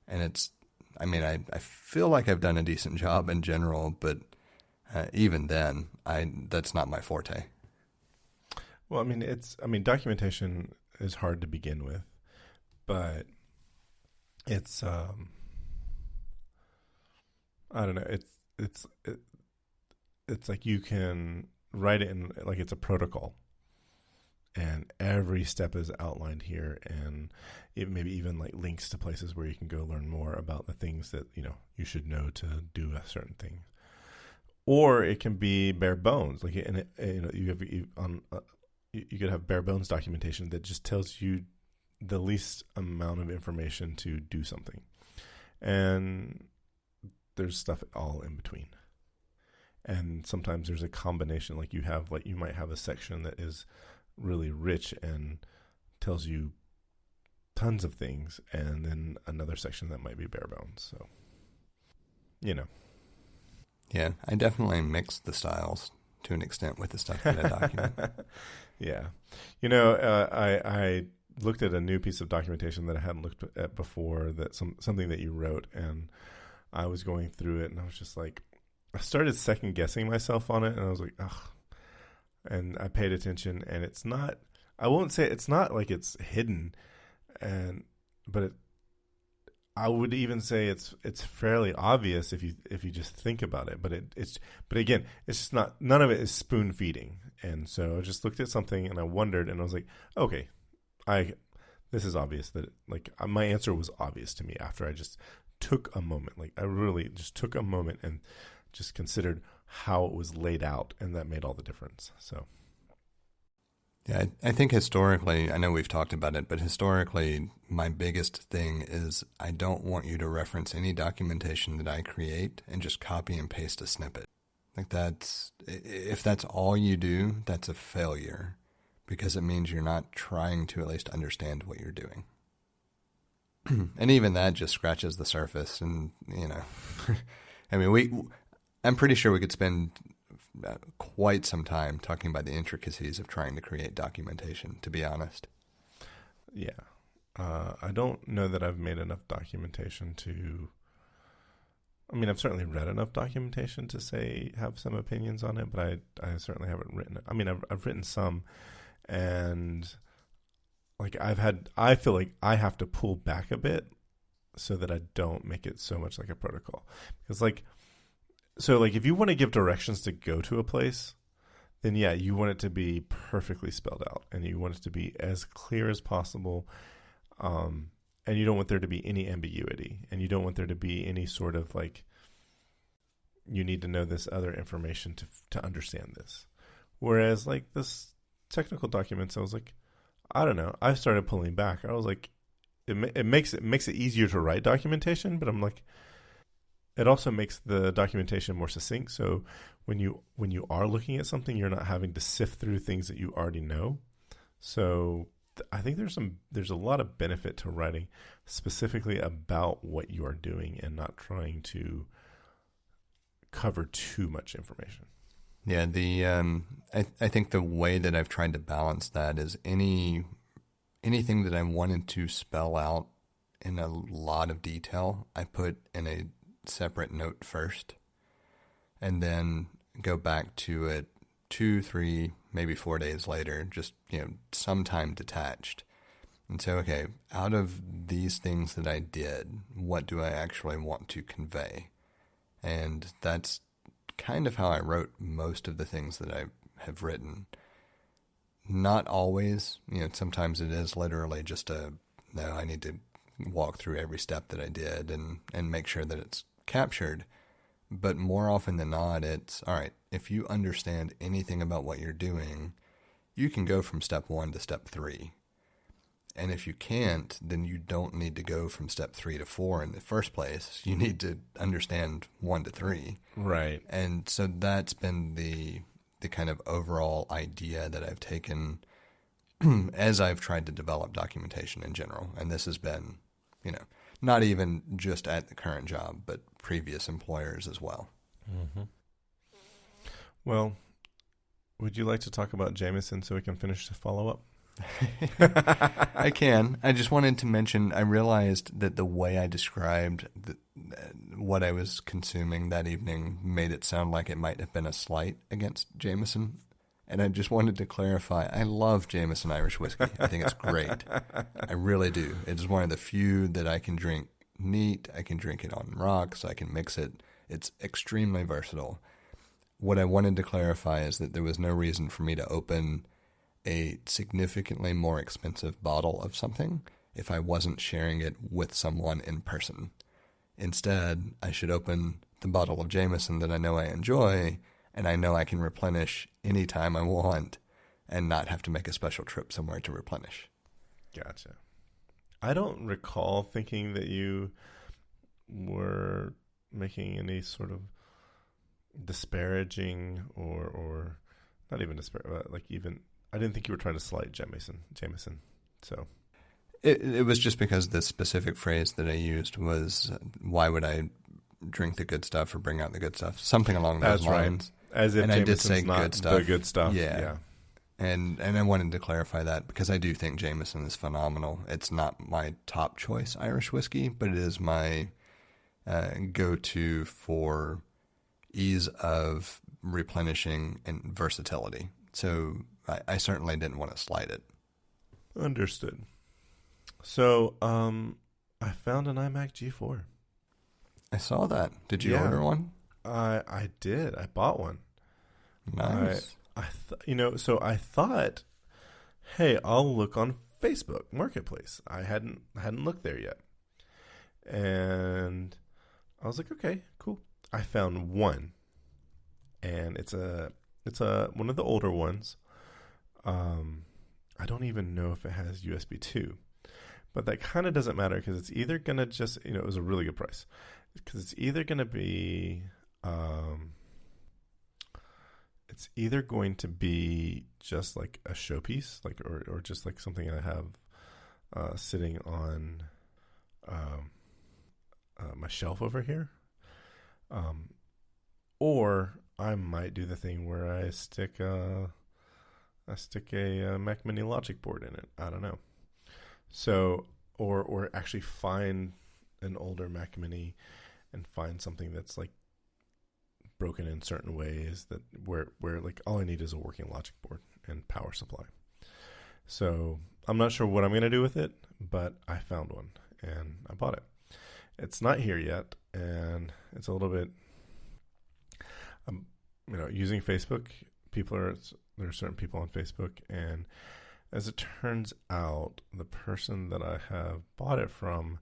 And I feel like I've done a decent job in general, but even then, that's not my forte. Well, documentation is hard to begin with, but it's, I don't know, it's like you can write it in, like, it's a protocol, and every step is outlined here, and it maybe even like links to places where you can go learn more about the things that you should know to do a certain thing. Or it can be bare bones, like, and you could have bare bones documentation that just tells you the least amount of information to do something, and there's stuff all in between. And sometimes there's a combination, like you might have a section that is really rich and tells you tons of things, and then another section that might be bare bones. So, Yeah, I definitely mix the styles to an extent with the stuff that I document. Yeah. I looked at a new piece of documentation that I hadn't looked at before, that something that you wrote, and I was going through it, and I was just like, I started second guessing myself on it, and I was like, ugh. And I paid attention, and it's not, I won't say it's not like it's hidden, but I would even say it's fairly obvious if you just think about it. But again, it's just not, none of it is spoon feeding. And so I just looked at something and I wondered, and I was like, okay, this is obvious, that like my answer was obvious to me after I just took a moment. Like, I really just took a moment and just considered how it was laid out, and that made all the difference. So. Yeah, I think historically, I know we've talked about it, but historically, my biggest thing is I don't want you to reference any documentation that I create and just copy and paste a snippet. Like, if that's all you do, that's a failure, because it means you're not trying to at least understand what you're doing. And even that just scratches the surface, and, I'm pretty sure we could spend quite some time talking about the intricacies of trying to create documentation, to be honest. Yeah. I don't know that I've made enough documentation to, I've certainly read enough documentation to have some opinions on it, but I certainly haven't written it. I've written some, and like I feel like I have to pull back a bit so that I don't make it so much like a protocol. Because if you want to give directions to go to a place, then yeah, you want it to be perfectly spelled out, and you want it to be as clear as possible. And you don't want there to be any ambiguity, and you don't want there to be any sort of like, you need to know this other information to understand this. Whereas like this technical documents, I was like, I don't know. I started pulling back. I was like, it makes it easier to write documentation, but I'm like, it also makes the documentation more succinct. So when you are looking at something, you're not having to sift through things that you already know. So I think there's a lot of benefit to writing specifically about what you are doing and not trying to cover too much information. Yeah, I think the way that I've tried to balance that is anything that I wanted to spell out in a lot of detail, I put in a separate note first, and then go back to it 2, 3, maybe 4 days later, just sometime detached, and say, okay, out of these things that I did, what do I actually want to convey? And that's kind of how I wrote most of the things that I have written. Not always, sometimes it is literally just I need to walk through every step that I did and make sure that it's captured. But more often than not, it's, all right, if you understand anything about what you're doing, you can go from step 1 to step 3. And if you can't, then you don't need to go from step 3 to 4 in the first place. You need to understand 1 to 3. Right. And so that's been the kind of overall idea that I've taken as I've tried to develop documentation in general. And this has been, not even just at the current job, but previous employers as well. Mm-hmm. Well, would you like to talk about Jameson so we can finish the follow-up? I can. I just wanted to mention, I realized that the way I described what I was consuming that evening made it sound like it might have been a slight against Jameson. And I just wanted to clarify, I love Jameson Irish whiskey. I think it's great. I really do. It is one of the few that I can drink neat. I can drink it on rocks. I can mix it. It's extremely versatile. What I wanted to clarify is that there was no reason for me to open a significantly more expensive bottle of something if I wasn't sharing it with someone in person. Instead, I should open the bottle of Jameson that I know I enjoy and I know I can replenish anytime I want and not have to make a special trip somewhere to replenish. Gotcha. I don't recall thinking that you were making any sort of disparaging or not even disparaging, I didn't think you were trying to slight Jameson. So it was just because the specific phrase that I used was, why would I drink the good stuff or bring out the good stuff? Something along those lines. Right. As if and Jameson's I did say not good stuff. The good stuff. Yeah. And I wanted to clarify that because I do think Jameson is phenomenal. It's not my top choice Irish whiskey, but it is my go-to for ease of replenishing and versatility. So I certainly didn't want to slight it. Understood. So I found an iMac G4. I saw that. Did you order one? I did. I bought one. Nice. So I thought, hey, I'll look on Facebook Marketplace. I hadn't looked there yet. And I was like, okay, cool. I found one. And it's one of the older ones. I don't even know if it has USB 2. But that kind of doesn't matter because it's either going to just, it was a really good price. Because it's either going to be just like a showpiece, or just like something I have sitting on my shelf over here, or I might do the thing where I stick a Mac Mini Logic board in it. I don't know. So, or actually find an older Mac Mini and find something that's like broken in certain ways that where like all I need is a working logic board and power supply. So I'm not sure what I'm going to do with it, but I found one and I bought it. It's not here yet, and it's a little bit, using Facebook. There are certain people on Facebook, and as it turns out, the person that I have bought it from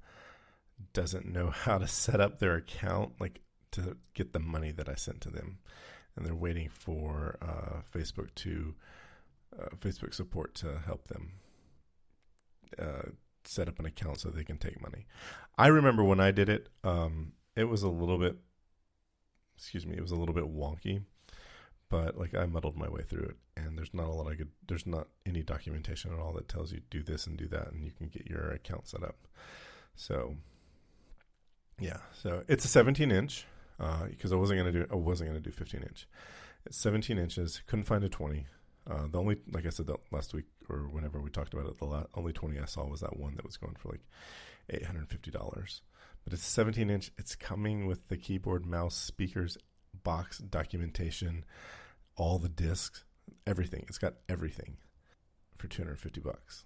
doesn't know how to set up their account, like to get the money that I sent to them, and they're waiting for Facebook support to help them set up an account so they can take money. I remember when I did it, it was a little bit wonky, but like I muddled my way through it, and there's not any documentation at all that tells you do this and do that, and you can get your account set up. So yeah, so it's a 17-inch because I wasn't gonna do 15-inch. It's 17 inches. Couldn't find a 20. The only, like I said that last week or whenever we talked about it, the only 20 I saw was that one that was going for like $850. But it's 17-inch. It's coming with the keyboard, mouse, speakers, box, documentation, all the discs, everything. It's got everything for $250.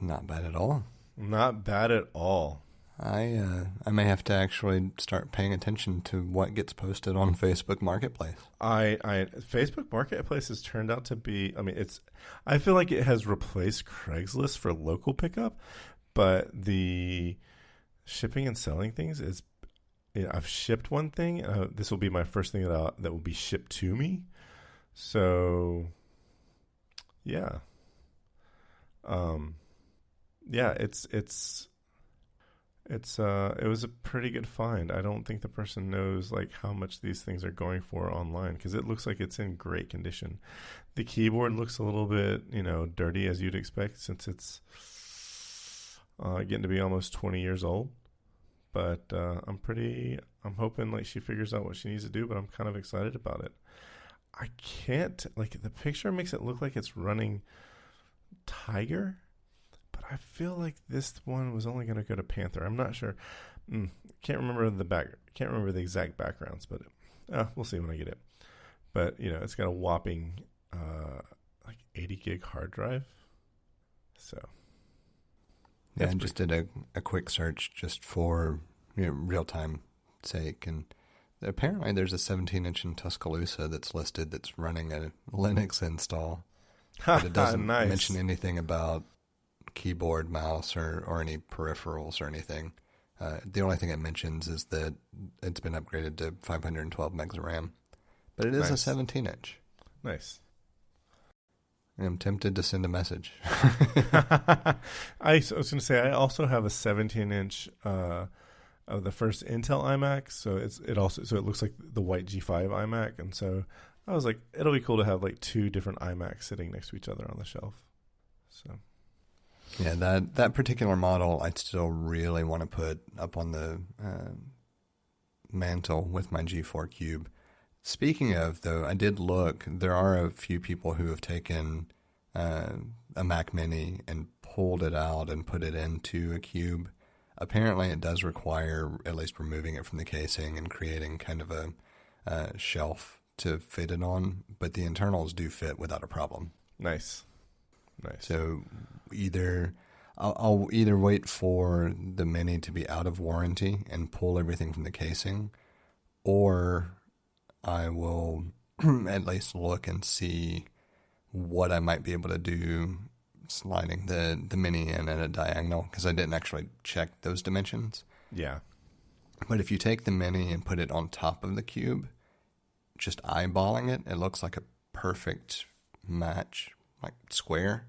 Not bad at all. Not bad at all. I may have to actually start paying attention to what gets posted on Facebook Marketplace. Facebook Marketplace has turned out to be, I feel like it has replaced Craigslist for local pickup, but the shipping and selling things is, I've shipped one thing. This will be my first thing that will be shipped to me. So, yeah. It was a pretty good find. I don't think the person knows like how much these things are going for online, because it looks like it's in great condition. The keyboard looks a little bit, dirty, as you'd expect, since it's getting to be almost 20 years old. But I'm hoping like she figures out what she needs to do, but I'm kind of excited about it. I can't, like, the picture makes it look like it's running Tiger, but I feel like this one was only going to go to Panther. I'm not sure. Can't remember the exact backgrounds, but we'll see when I get it. But it's got a whopping like 80 gig hard drive. So yeah, I just did a quick search just for real time sake, and apparently there's a 17-inch in Tuscaloosa that's listed that's running a Linux install, but it doesn't nice. mention anything about keyboard, mouse, or any peripherals or anything. The only thing it mentions is that it's been upgraded to 512 megs of RAM, but it is nice. a 17-inch. Nice. I'm tempted to send a message. I was going to say I also have a 17-inch of the first Intel iMac, so it looks like the white G5 iMac, and so I was like, it'll be cool to have like two different iMacs sitting next to each other on the shelf. So yeah, that particular model I still really want to put up on the mantle with my G4 Cube. Speaking of, though, I did look. There are a few people who have taken a Mac Mini and pulled it out and put it into a cube. Apparently, it does require at least removing it from the casing and creating kind of a shelf to fit it on, but the internals do fit without a problem. Nice. So I'll either wait for the Mini to be out of warranty and pull everything from the casing, or I will at least look and see what I might be able to do sliding the Mini in at a diagonal, because I didn't actually check those dimensions. Yeah. But if you take the Mini and put it on top of the cube, just eyeballing it, it looks like a perfect match, like square,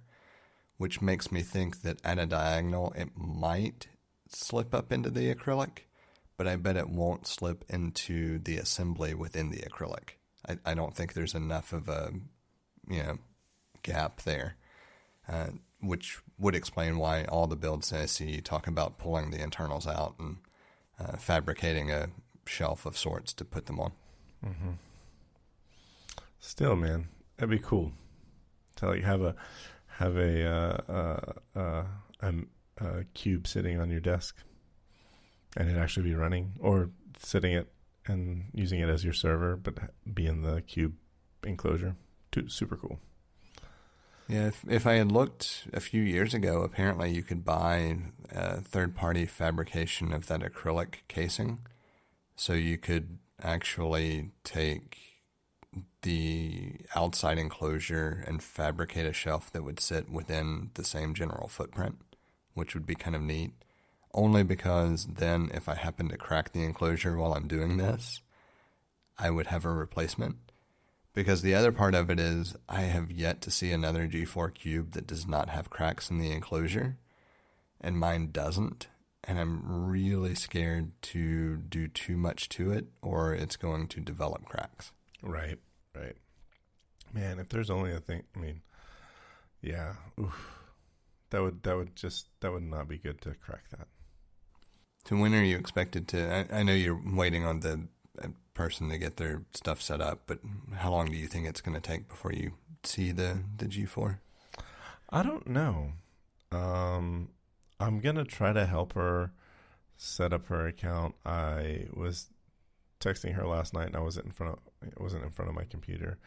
which makes me think that at a diagonal it might slip up into the acrylic, but I bet it won't slip into the assembly within the acrylic. I don't think there's enough of a gap there, which would explain why all the builds that I see talk about pulling the internals out and fabricating a shelf of sorts to put them on. Mm-hmm. Still, man, that'd be cool to like have a cube sitting on your desk and it actually be running, or sitting it and using it as your server, but be in the cube enclosure. Super cool. Yeah, if I had looked a few years ago, apparently you could buy a third-party fabrication of that acrylic casing. So you could actually take the outside enclosure and fabricate a shelf that would sit within the same general footprint, which would be kind of neat. Only because then if I happen to crack the enclosure while I'm doing this, I would have a replacement. Because the other part of it is I have yet to see another G4 Cube that does not have cracks in the enclosure, and mine doesn't. And I'm really scared to do too much to it or it's going to develop cracks. Right. Man, if there's only a thing, I mean, yeah, oof, that would not be good to crack that. So when are you expected to, I know you're waiting on the person to get their stuff set up, but how long do you think it's going to take before you see the G4? I don't know. I'm going to try to help her set up her account. I was texting her last night and I wasn't in front of my computer.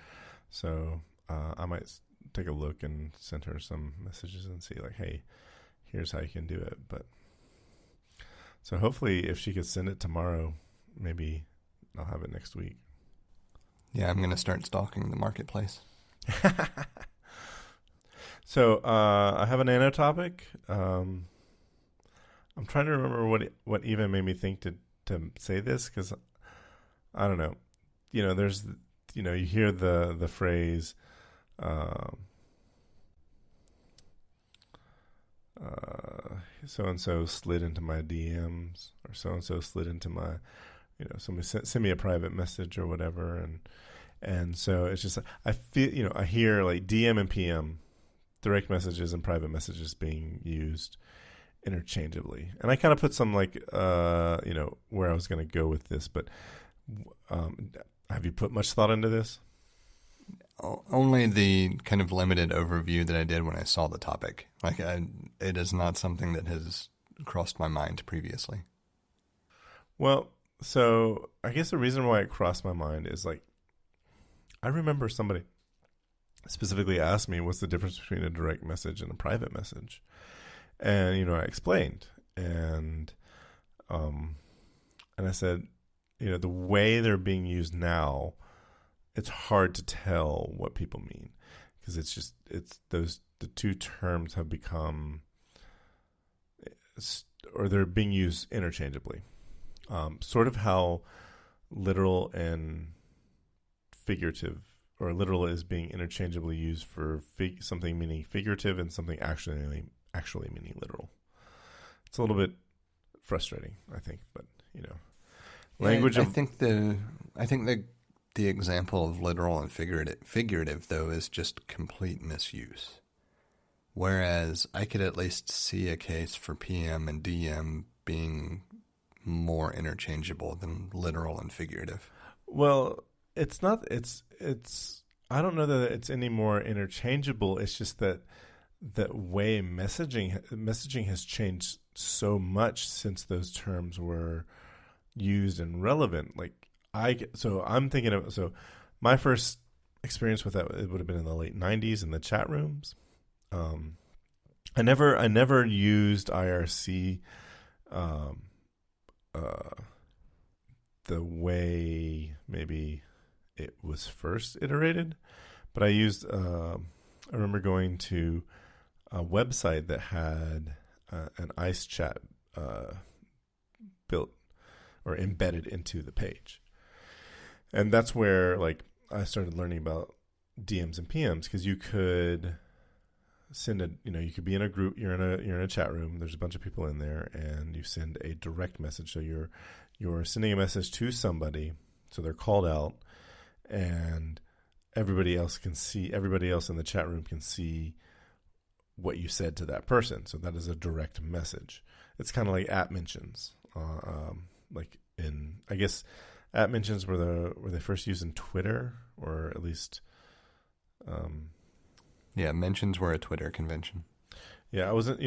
So I might take a look and send her some messages and see like, hey, here's how you can do it. But so hopefully if she could send it tomorrow, maybe I'll have it next week. Yeah, I'm going to start stalking the marketplace. So I have a nano topic. I'm trying to remember what even made me think to say this, because I don't know. You know, there's, you know, you hear the phrase, so-and-so slid into my DMs, or so-and-so slid into my, you know, somebody sent me a private message or whatever. And so it's just, I feel, you know, I hear like DM and PM, direct messages and private messages being used interchangeably. And I kind of put some like, you know, where I was going to go with this, but have you put much thought into this? Only the kind of limited overview that I did when I saw the topic. Like, it is not something that has crossed my mind previously. Well, so I guess the reason why it crossed my mind is like, I remember somebody specifically asked me what's the difference between a direct message and a private message. And, you know, I explained, and I said, you know, the way they're being used now, it's hard to tell what people mean, because the two terms have become, or they're being used interchangeably. Sort of how literal and figurative, or literal is being interchangeably used for something meaning figurative and something actually meaning literal. It's a little bit frustrating, I think, but you know, language. I think the example of literal and figurative though is just complete misuse. Whereas I could at least see a case for PM and DM being more interchangeable than literal and figurative. Well, it's not. It's. I don't know that it's any more interchangeable. It's just that way messaging has changed so much since those terms were used and relevant. Like I'm thinking of, so my first experience with that, it would have been in the late 90s in the chat rooms. I never used IRC the way maybe it was first iterated, but I used I remember going to a website that had an ICE chat built or embedded into the page, and that's where like I started learning about DMs and PMs, because you could send you could be in a group, you're in a chat room, there's a bunch of people in there, and you send a direct message. So you're sending a message to somebody, so they're called out, and everybody else in the chat room can see what you said to that person. So that is a direct message. It's kind of like at mentions, like in, I guess at mentions were they first used in Twitter, or at least yeah, mentions were a Twitter convention. Yeah, I wasn't,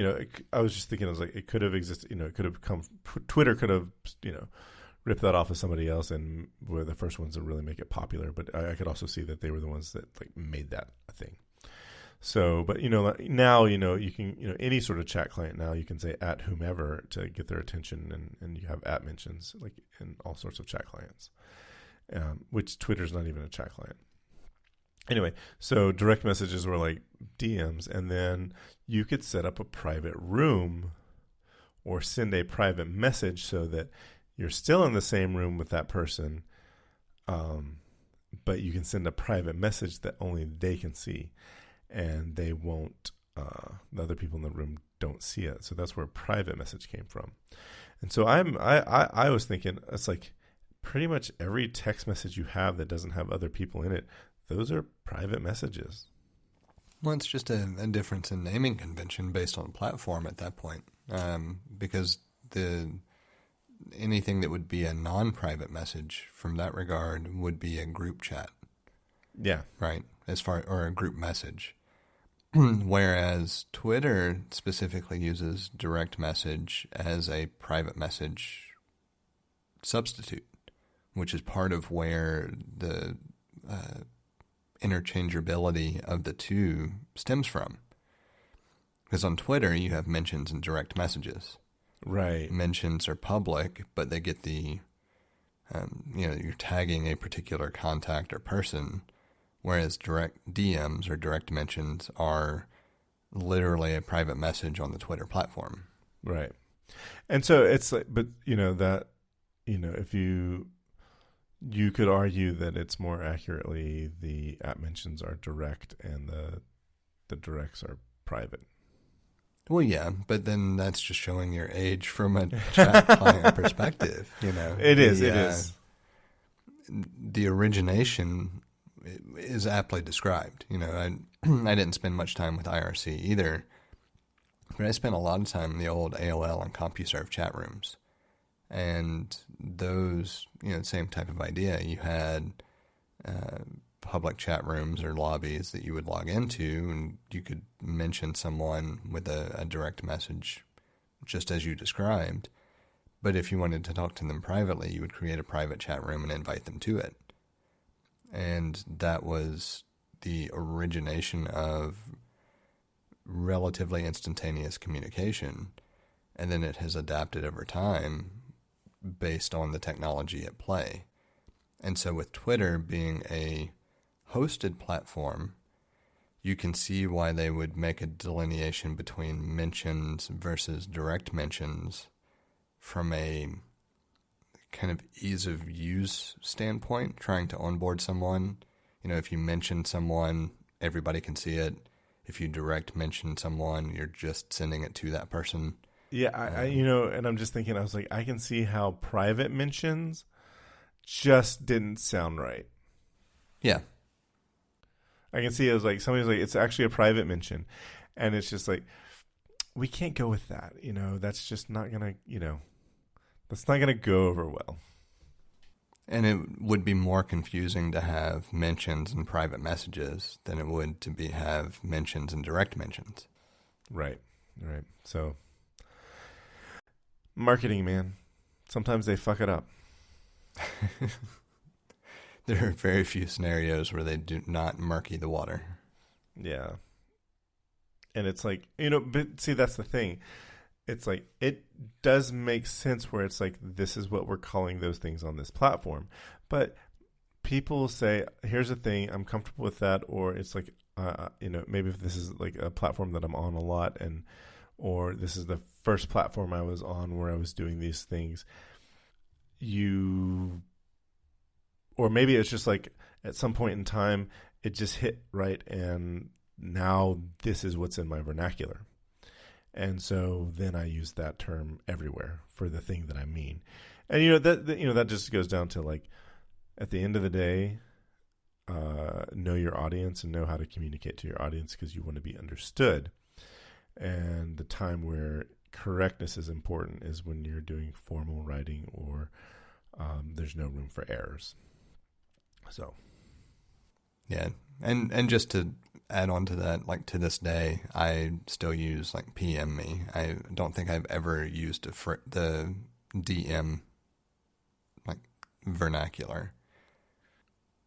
I was just thinking, I was like, it could have existed, it could have Twitter could have, ripped that off of somebody else and were the first ones to really make it popular. But I could also see that they were the ones that like made that a thing. So, but now you can any sort of chat client now you can say at whomever to get their attention, and you have at mentions like in all sorts of chat clients, which Twitter's not even a chat client. Anyway, so direct messages were like DMs, and then you could set up a private room or send a private message so that you're still in the same room with that person, but you can send a private message that only they can see, and they won't. The other people in the room don't see it. So that's where private message came from. And so I was thinking it's like pretty much every text message you have that doesn't have other people in it, those are private messages. Well, it's just a difference in naming convention based on platform at that point, because anything that would be a non-private message from that regard would be a group chat. Yeah. Right. Or a group message. Whereas Twitter specifically uses direct message as a private message substitute, which is part of where the interchangeability of the two stems from. Because on Twitter, you have mentions and direct messages. Right. Mentions are public, but they get the, you're tagging a particular contact or person, whereas direct DMs or direct mentions are literally a private message on the Twitter platform. Right. And so it's like, but if you could argue that it's more accurately the at mentions are direct and the directs are private. Well, yeah, but then that's just showing your age from a chat client perspective. It is. The origination is aptly described. I didn't spend much time with IRC either, but I spent a lot of time in the old AOL and CompuServe chat rooms. And those, same type of idea. You had public chat rooms or lobbies that you would log into, and you could mention someone with a direct message, just as you described. But if you wanted to talk to them privately, you would create a private chat room and invite them to it. And that was the origination of relatively instantaneous communication. And then it has adapted over time based on the technology at play. And so with Twitter being a hosted platform, you can see why they would make a delineation between mentions versus direct mentions from a kind of ease of use standpoint, trying to onboard someone. If you mention someone, everybody can see it. If you direct mention someone, you're just sending it to that person. Yeah, and I'm just thinking, I was like, I can see how private mentions just didn't sound right. Yeah. I can see it was like, somebody's like, it's actually a private mention. And it's just like, we can't go with that. That's just not going to, that's not going to go over well. And it would be more confusing to have mentions and private messages than it would to have mentions and direct mentions. Right. So, marketing, man. Sometimes they fuck it up. There are very few scenarios where they do not murky the water. Yeah. And it's like, but see, that's the thing. It's like, it does make sense where it's like, this is what we're calling those things on this platform. But people say, here's the thing, I'm comfortable with that. Or it's like, maybe if this is like a platform that I'm on a lot, or this is the first platform I was on where I was doing these things, or maybe it's just like at some point in time, it just hit right, and now this is what's in my vernacular. And so then I use that term everywhere for the thing that I mean. And that just goes down to like, at the end of the day, know your audience and know how to communicate to your audience, because you want to be understood. And the time where correctness is important is when you're doing formal writing or there's no room for errors. So, yeah, and just to add on to that, like to this day, I still use like PM me. I don't think I've ever used the DM like vernacular.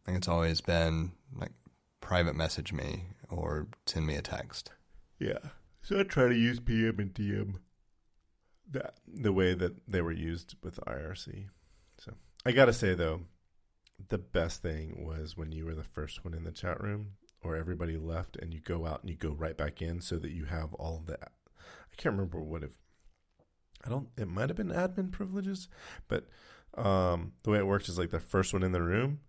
I think it's always been like private message me or send me a text. Yeah. So I try to use PM and DM the way that they were used with IRC. So I got to say, though, the best thing was when you were the first one in the chat room or everybody left and you go out and you go right back in so that you have all of the, I can't remember it might have been admin privileges, but the way it works is like the first one in the room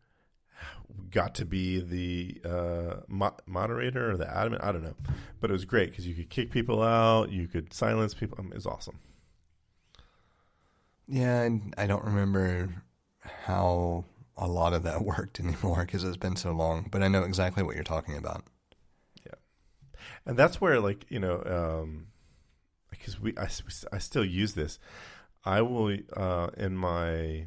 got to be the moderator or the admin. I don't know, but it was great because you could kick people out, you could silence people. It was awesome. Yeah, and I don't remember how a lot of that worked anymore because it's been so long, but I know exactly what you're talking about. Yeah. And that's where, like, you know, because I still use this. I will, in my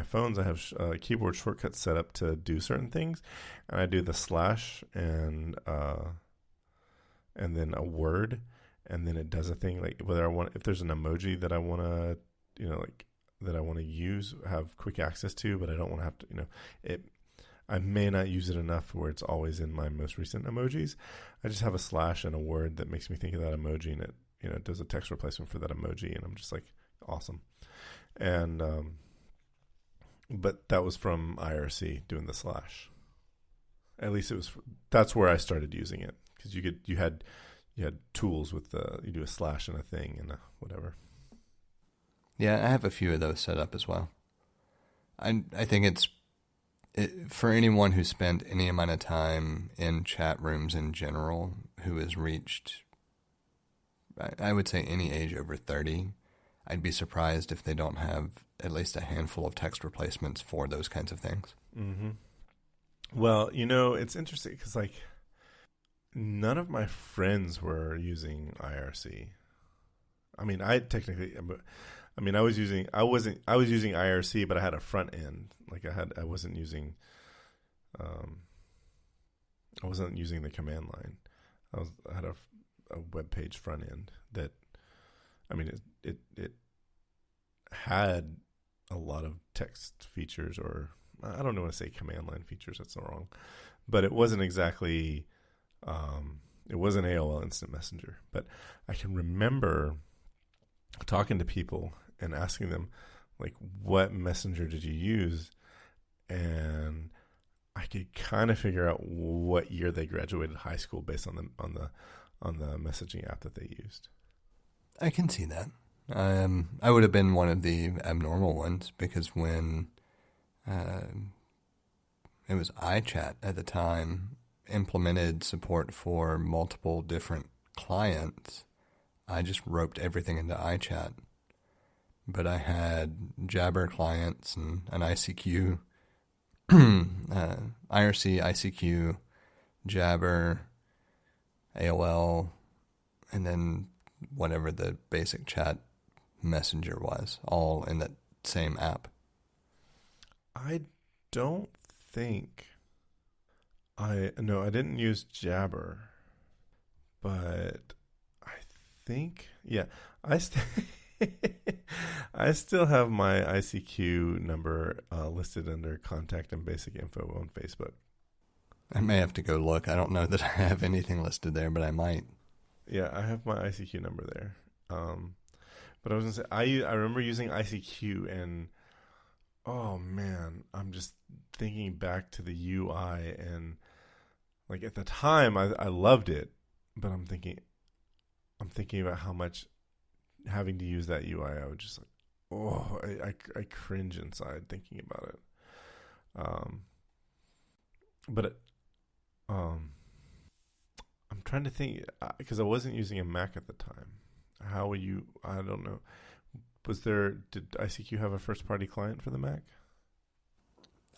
phones, I have keyboard shortcuts set up to do certain things, and I do the slash and then a word, and then it does a thing like if there's an emoji that I want to, you know, like that I want to use, have quick access to, but I don't want to have to, you know, I may not use it enough where it's always in my most recent emojis. I just have a slash and a word that makes me think of that emoji, and it, you know, it does a text replacement for that emoji, and I'm just like, awesome. And but that was from IRC doing the slash. At least that's where I started using it, because you had tools with you do a slash and a thing and a whatever. Yeah, I have a few of those set up as well. I think for anyone who spent any amount of time in chat rooms in general, who has reached, I would say, any age over 30, I'd be surprised if they don't have at least a handful of text replacements for those kinds of things. Mm-hmm. Well, you know, it's interesting because, like, none of my friends were using IRC. I mean, I was using IRC, but I had a front end. Like I wasn't using the command line. I had a web page front end that, I mean, it had a lot of text features, or I don't want to say command line features. That's not wrong, but it wasn't exactly, it wasn't AOL Instant Messenger. But I can remember talking to people and asking them, like, what messenger did you use? And I could kind of figure out what year they graduated high school based on the messaging app that they used. I can see that. I would have been one of the abnormal ones, because when it was iChat at the time implemented support for multiple different clients, I just roped everything into iChat. But I had Jabber clients and an ICQ, IRC, ICQ, Jabber, AOL, and then whatever the basic chat messenger was, all in that same app. I don't think I didn't use Jabber, but I think, yeah, I still have my ICQ number listed under contact and basic info on Facebook. I may have to go look. I don't know that I have anything listed there, but I might. Yeah, I have my ICQ number there. But I was going to say, I remember using ICQ, and oh man, I'm just thinking back to the UI, and like at the time I loved it, but I'm thinking about how much having to use that UI, I would just like, I cringe inside thinking about it. I'm trying to think, because I wasn't using a Mac at the time. How would you? I don't know. Did ICQ have a first-party client for the Mac?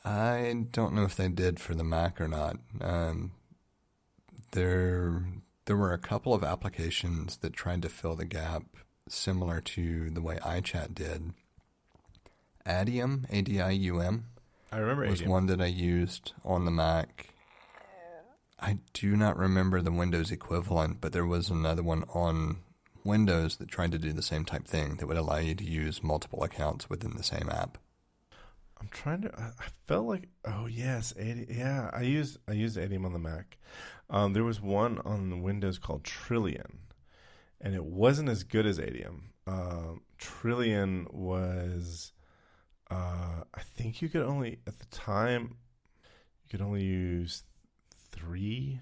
I don't know if they did for the Mac or not. There were a couple of applications that tried to fill the gap, similar to the way iChat did. Adium, ADIUM, I remember was Adium. one that I used on the Mac. I do not remember the Windows equivalent, but there was another one on Windows that tried to do the same type thing, that would allow you to use multiple accounts within the same app. I'm trying to. I felt like. Oh yes, 80. Yeah, I used ADM on the Mac. There was one on the Windows called Trillion, and it wasn't as good as ADM. Trillion was. I think you could only at the time. You could only use 3.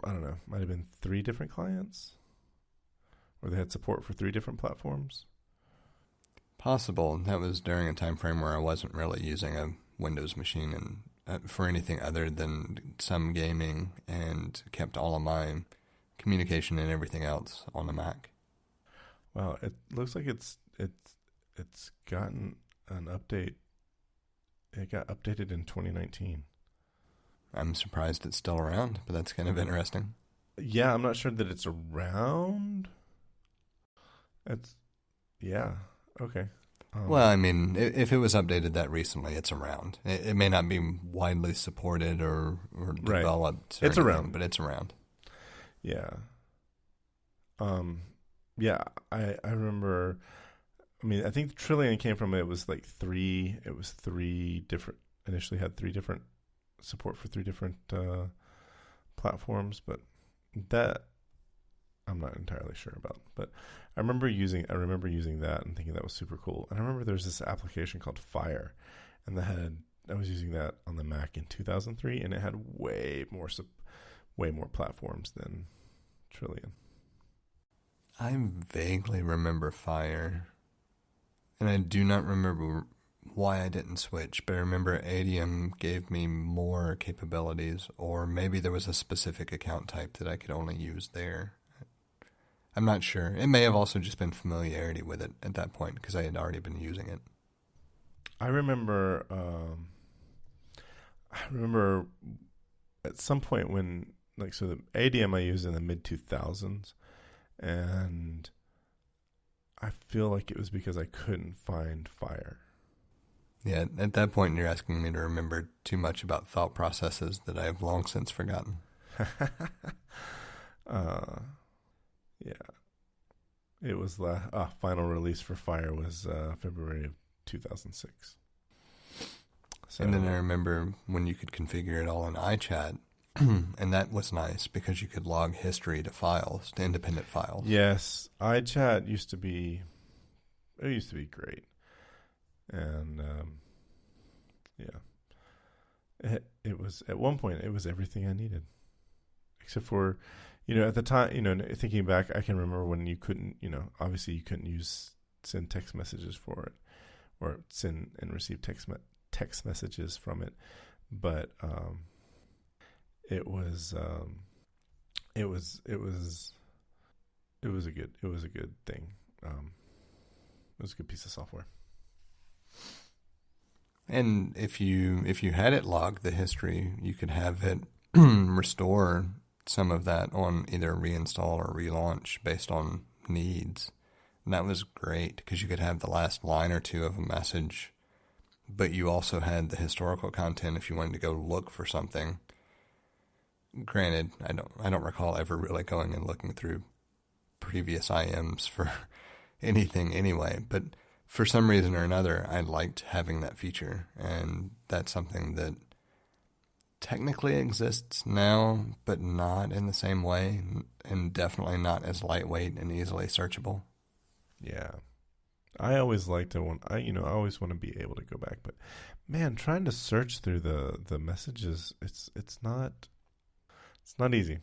I don't know. Might have been 3 different clients, or they had support for 3 different platforms. Possible. That was during a time frame where I wasn't really using a Windows machine and for anything other than some gaming, and kept all of my communication and everything else on the Mac. Wow, it looks like it's gotten an update. It got updated in 2019. I'm surprised it's still around, but that's kind of interesting. Yeah, I'm not sure that it's around. Yeah. Okay. Well, I mean, if it was updated that recently, it's around. It may not be widely supported or developed. It's around, but it's around. Yeah. Yeah. I remember. I mean, I think the Trillion came from it was like 3. It was 3 different. Initially had 3 different support for 3 different platforms, but that I'm not entirely sure about. But I remember using that and thinking that was super cool. And I remember there's this application called Fire, and I was using that on the Mac in 2003, and it had way more platforms than Trillion. I vaguely remember Fire, and I do not remember why I didn't switch, but I remember ADM gave me more capabilities, or maybe there was a specific account type that I could only use there. I'm not sure. It may have also just been familiarity with it at that point, because I had already been using it. I remember at some point when, like, so the ADM I used in the mid 2000s, and I feel like it was because I couldn't find Fire. Yeah, at that point you're asking me to remember too much about thought processes that I have long since forgotten. Yeah. It was final release for Fire was February of 2006. So, and then I remember when you could configure it all in iChat, and that was nice because you could log history to files, to independent files. Yes, iChat used to be great. And yeah, it was at one point it was everything I needed, except for, at the time, thinking back, I can remember when you couldn't, obviously you couldn't send text messages for it, or send and receive text messages from it, but it was a good thing. It was a good piece of software. And if you had it logged, the history, you could have it restore some of that on either reinstall or relaunch based on needs. And that was great because you could have the last line or two of a message, but you also had the historical content if you wanted to go look for something. Granted, I don't recall ever really going and looking through previous IMs for anything anyway, but for some reason or another, I liked having that feature, and that's something that technically exists now, but not in the same way, and definitely not as lightweight and easily searchable. Yeah. I always like to I always want to be able to go back, but man, trying to search through the messages, it's not easy.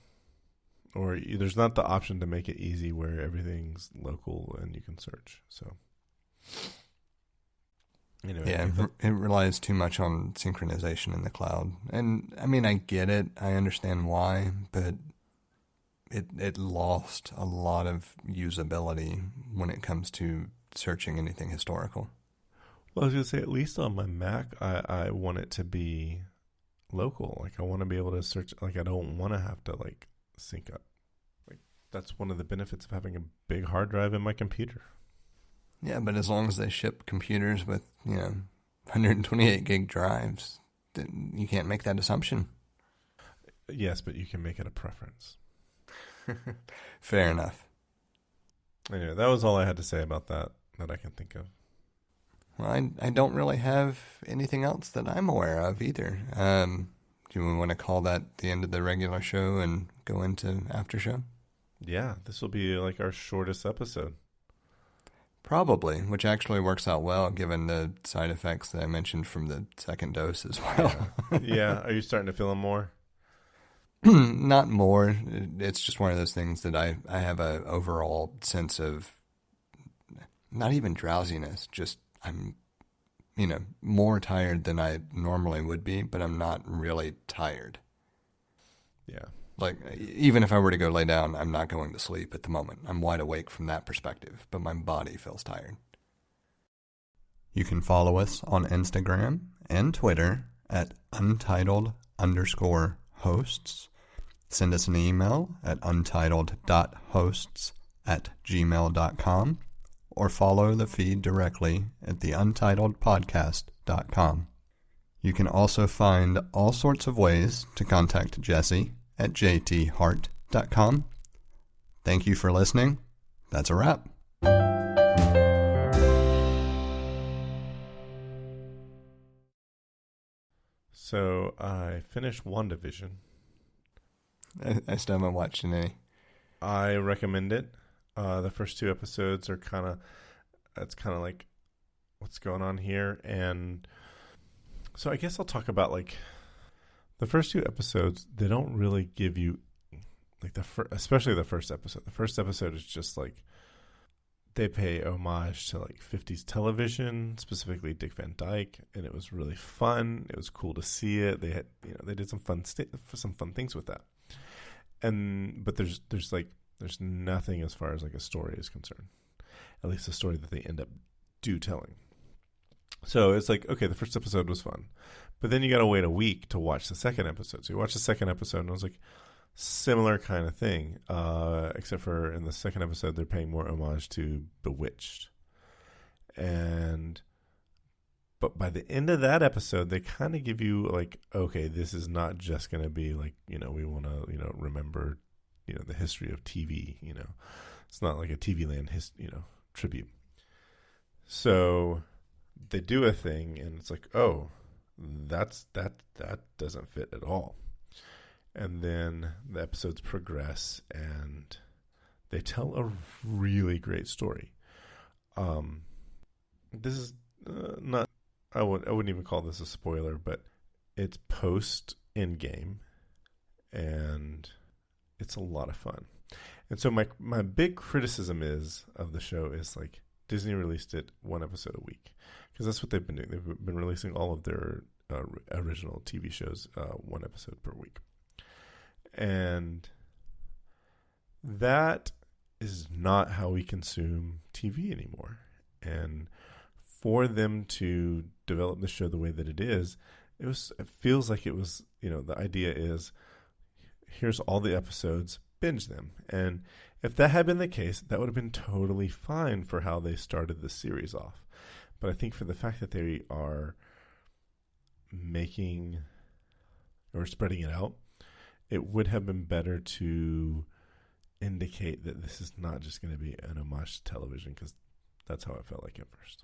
Or there's not the option to make it easy where everything's local and you can search. So anyway, yeah, it relies too much on synchronization in the cloud. And I mean, I get it. I understand why, but it lost a lot of usability when it comes to searching anything historical. Well, I was going to say, at least on my Mac, I want it to be local. Like, I want to be able to search. Like, I don't want to have to, like, sync up. Like, that's one of the benefits of having a big hard drive in my computer. Yeah, but as long as they ship computers with, 128 gig drives, you can't make that assumption. Yes, but you can make it a preference. Fair enough. Anyway, that was all I had to say about that I can think of. Well, I don't really have anything else that I'm aware of either. Do you want to call that the end of the regular show and go into after show? Yeah, this will be like our shortest episode. Probably, which actually works out well given the side effects that I mentioned from the second dose as well. Yeah. Are you starting to feel them more? Not more. It's just one of those things that I have a overall sense of not even drowsiness, just I'm, more tired than I normally would be, but I'm not really tired. Yeah. Like, even if I were to go lay down, I'm not going to sleep at the moment. I'm wide awake from that perspective, but my body feels tired. You can follow us on Instagram and Twitter at untitled_hosts. Send us an email at untitled.hosts@gmail.com or follow the feed directly at the untitledpodcast.com. You can also find all sorts of ways to contact Jesse at jthart.com. Thank you for listening. That's a wrap. So I finished WandaVision. I still haven't watched any. I recommend it. The first 2 episodes are it's kind of like what's going on here. And so I guess I'll talk about like the first 2 episodes. They don't really give you like especially the first episode. The first episode is just like they pay homage to like 50s television, specifically Dick Van Dyke, and it was really fun. It was cool to see it. They had, they did some fun things with that. But there's nothing as far as like a story is concerned, at least the story that they end up telling. So it's like, okay, the first episode was fun, but then you got to wait a week to watch the second episode. So you watch the second episode, and I was like, similar kind of thing, except for in the second episode they're paying more homage to Bewitched, but by the end of that episode they kind of give you like, okay, this is not just going to be like, we want to remember the history of TV. It's not like a TV Land tribute. So they do a thing and it's like, oh, that doesn't fit at all. And then the episodes progress and they tell a really great story. This is not, I wouldn't even call this a spoiler, but it's post Endgame and it's a lot of fun. And so my big criticism of the show is like Disney released it 1 episode a week because that's what they've been doing. They've been releasing all of their original TV shows 1 episode per week. And that is not how we consume TV anymore. And for them to develop the show the way that it is, it feels like it was, the idea is, here's all the episodes, binge them. And if that had been the case, that would have been totally fine for how they started the series off. But I think for the fact that they are making or spreading it out, it would have been better to indicate that this is not just going to be an homage to television, because that's how it felt like at first.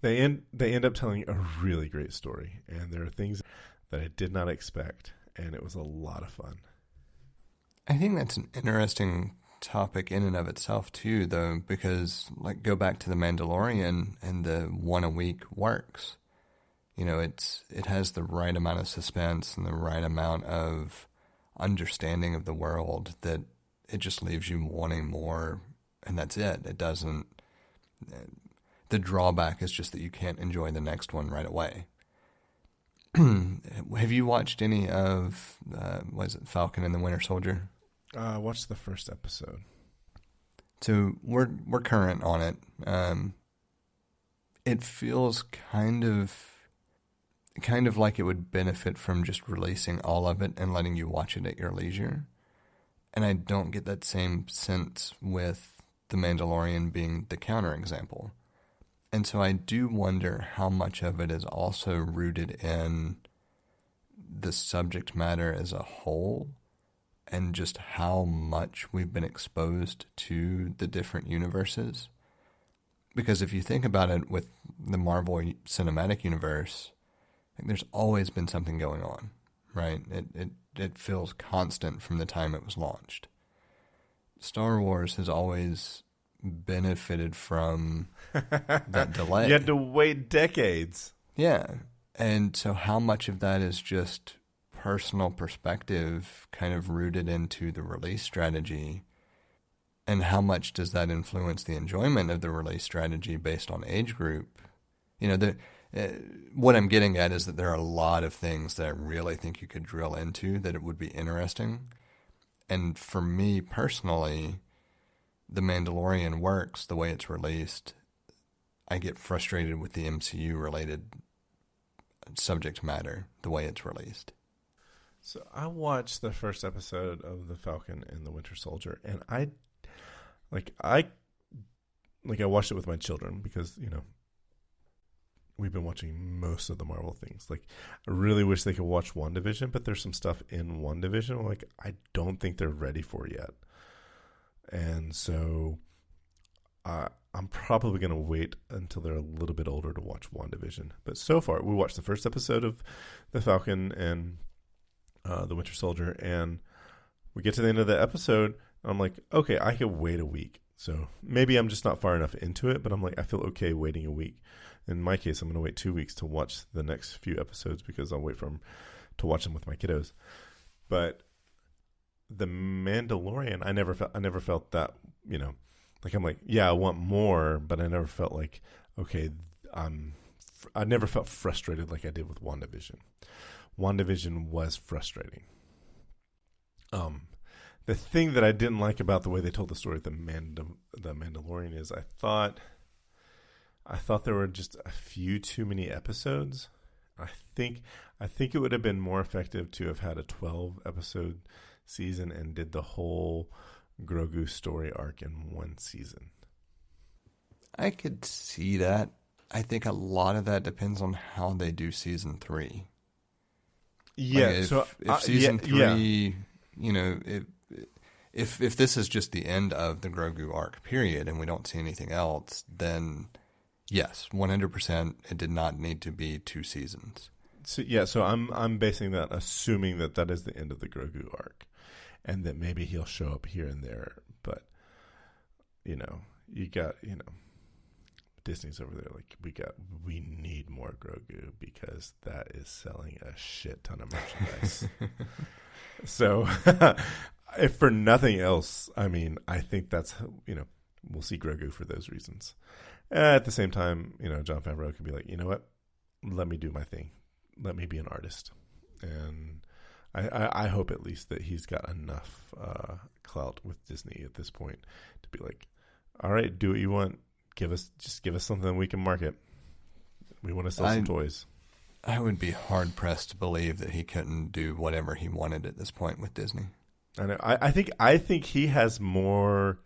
They end up telling a really great story, and there are things that I did not expect, and it was a lot of fun. I think that's an interesting topic in and of itself too, though, because like go back to The Mandalorian and the 1 a week works. It has the right amount of suspense and the right amount of understanding of the world that it just leaves you wanting more, and that's it. It doesn't. The drawback is just that you can't enjoy the next one right away. Have you watched any of Falcon and the Winter Soldier? I watched the first episode. So we're current on it. It feels kind of like it would benefit from just releasing all of it and letting you watch it at your leisure. And I don't get that same sense with The Mandalorian being the counterexample. And so I do wonder how much of it is also rooted in the subject matter as a whole and just how much we've been exposed to the different universes. Because if you think about it with the Marvel Cinematic Universe, like, there's always been something going on, right? It feels constant from the time it was launched. Star Wars has always benefited from that delay. You had to wait decades. Yeah. And so how much of that is just personal perspective kind of rooted into the release strategy, and how much does that influence the enjoyment of the release strategy based on age group? What I'm getting at is that there are a lot of things that I really think you could drill into that it would be interesting. And for me personally, The Mandalorian works the way it's released. I get frustrated with the MCU-related subject matter the way it's released. So I watched the first episode of The Falcon and the Winter Soldier, and I watched it with my children because, we've been watching most of the Marvel things. Like, I really wish they could watch WandaVision, but there's some stuff in WandaVision like I don't think they're ready for yet. And so I'm probably going to wait until they're a little bit older to watch WandaVision. But so far, we watched the first episode of The Falcon and the Winter Soldier, and we get to the end of the episode, and I'm like, okay, I could wait a week. So maybe I'm just not far enough into it, but I'm like, I feel okay waiting a week. In my case, I'm going to wait 2 weeks to watch the next few episodes because I'll wait for them to watch them with my kiddos. But The Mandalorian, I never felt that, like, I'm like, yeah, I want more, but I never felt like, okay, I never felt frustrated like I did with WandaVision. WandaVision was frustrating. The thing that I didn't like about the way they told the story of the Mandalorian is I thought there were just a few too many episodes. I think it would have been more effective to have had a 12-episode season and did the whole Grogu story arc in one season. I could see that. I think a lot of that depends on how they do season 3. Yeah. Like if season 3, if this is just the end of the Grogu arc, period, and we don't see anything else, then yes, 100%, it did not need to be 2 seasons. So I'm basing that, assuming that is the end of the Grogu arc, and that maybe he'll show up here and there. But you got Disney's over there like we need more Grogu because that is selling a shit ton of merchandise. So if for nothing else, I mean, I think that's we'll see Grogu for those reasons. At the same time, Jon Favreau can be like, you know what? Let me do my thing. Let me be an artist. And I hope at least that he's got enough clout with Disney at this point to be like, all right, do what you want. Just give us something we can market. We want to sell some toys. I would be hard pressed to believe that he couldn't do whatever he wanted at this point with Disney. I know. I think he has more.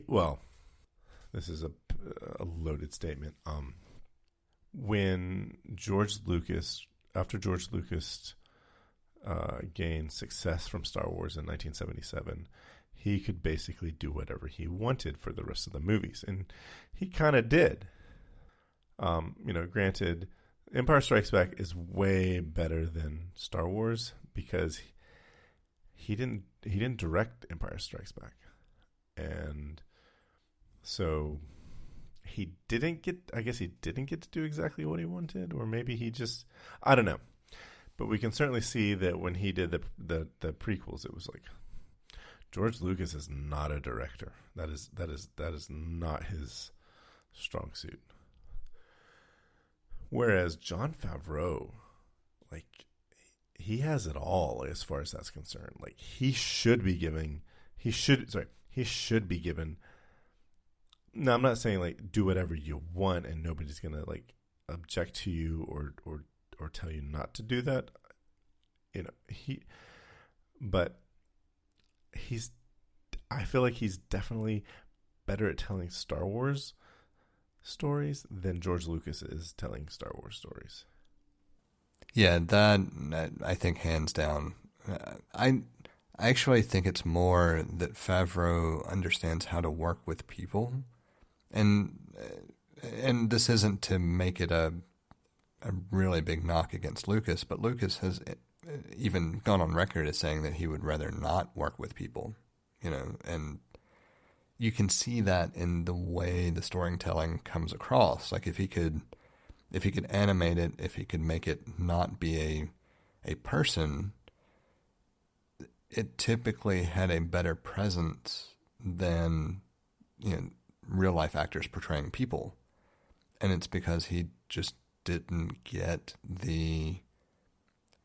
Well, this is a loaded statement. When after George Lucas gained success from Star Wars in 1977, he could basically do whatever he wanted for the rest of the movies, and he kind of did. Granted, Empire Strikes Back is way better than Star Wars because he didn't direct Empire Strikes Back, and so he didn't get to do exactly what he wanted, or maybe he just, I don't know. But we can certainly see that when he did the prequels, it was like, George Lucas is not a director. That is not his strong suit. Whereas Jon Favreau, like, he has it all as far as that's concerned. Like, he should be given. No, I'm not saying like do whatever you want and nobody's gonna like object to you or tell you not to do that. I feel like he's definitely better at telling Star Wars stories than George Lucas is telling Star Wars stories. Yeah, that I think hands down. I actually think it's more that Favreau understands how to work with people, and this isn't to make it a really big knock against Lucas, but Lucas has even gone on record as saying that he would rather not work with people, and you can see that in the way the storytelling comes across. Like if he could animate it, if he could make it not be a person, it typically had a better presence than real life actors portraying people. And it's because he just didn't get the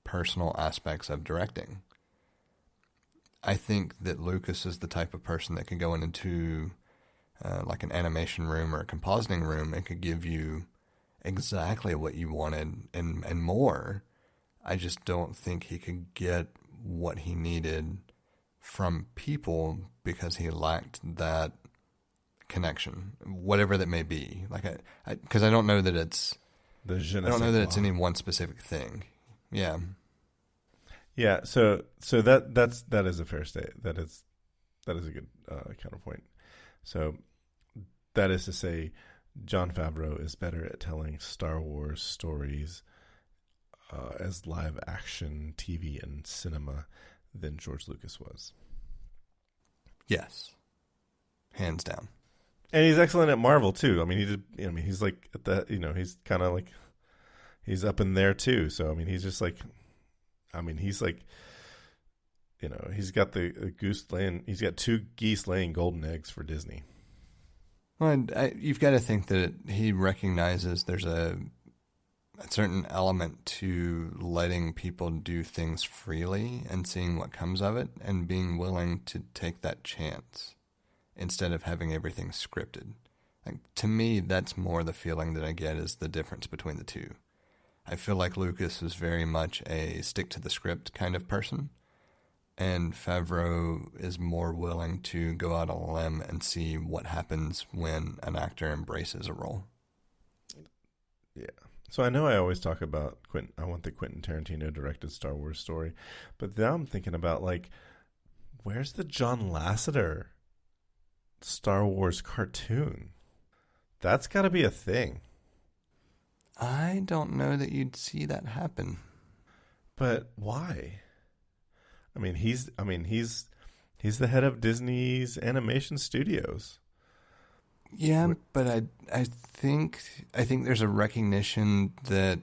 personal aspects of directing. I think that Lucas is the type of person that could go into like an animation room or a compositing room and could give you exactly what you wanted and more. I just don't think he could get what he needed from people because he lacked that connection, whatever that may be. Like because I don't know that it's I don't know that it's any one specific thing. Yeah. Yeah. So that is a fair state. That is a good counterpoint. So that is to say, Jon Favreau is better at telling Star Wars stories as live action TV and cinema than George Lucas was. Yes, hands down. And he's excellent at Marvel too. I mean, he's like at the, he's kind of like, he's up in there too. So I mean, he's just like, he's like, he's got he's got 2 geese laying golden eggs for Disney. Well, you've got to think that he recognizes there's a certain element to letting people do things freely and seeing what comes of it and being willing to take that chance instead of having everything scripted. Like, to me, that's more the feeling that I get is the difference between the two. I feel like Lucas is very much a stick to the script kind of person, and Favreau is more willing to go out on a limb and see what happens when an actor embraces a role. Yeah. So I know I always talk about I want the Quentin Tarantino directed Star Wars story, but now I'm thinking about, like, where's the John Lasseter Star Wars cartoon? That's got to be a thing. I don't know that you'd see that happen. But why? He's the head of Disney's animation studios. Yeah, but I think there's a recognition that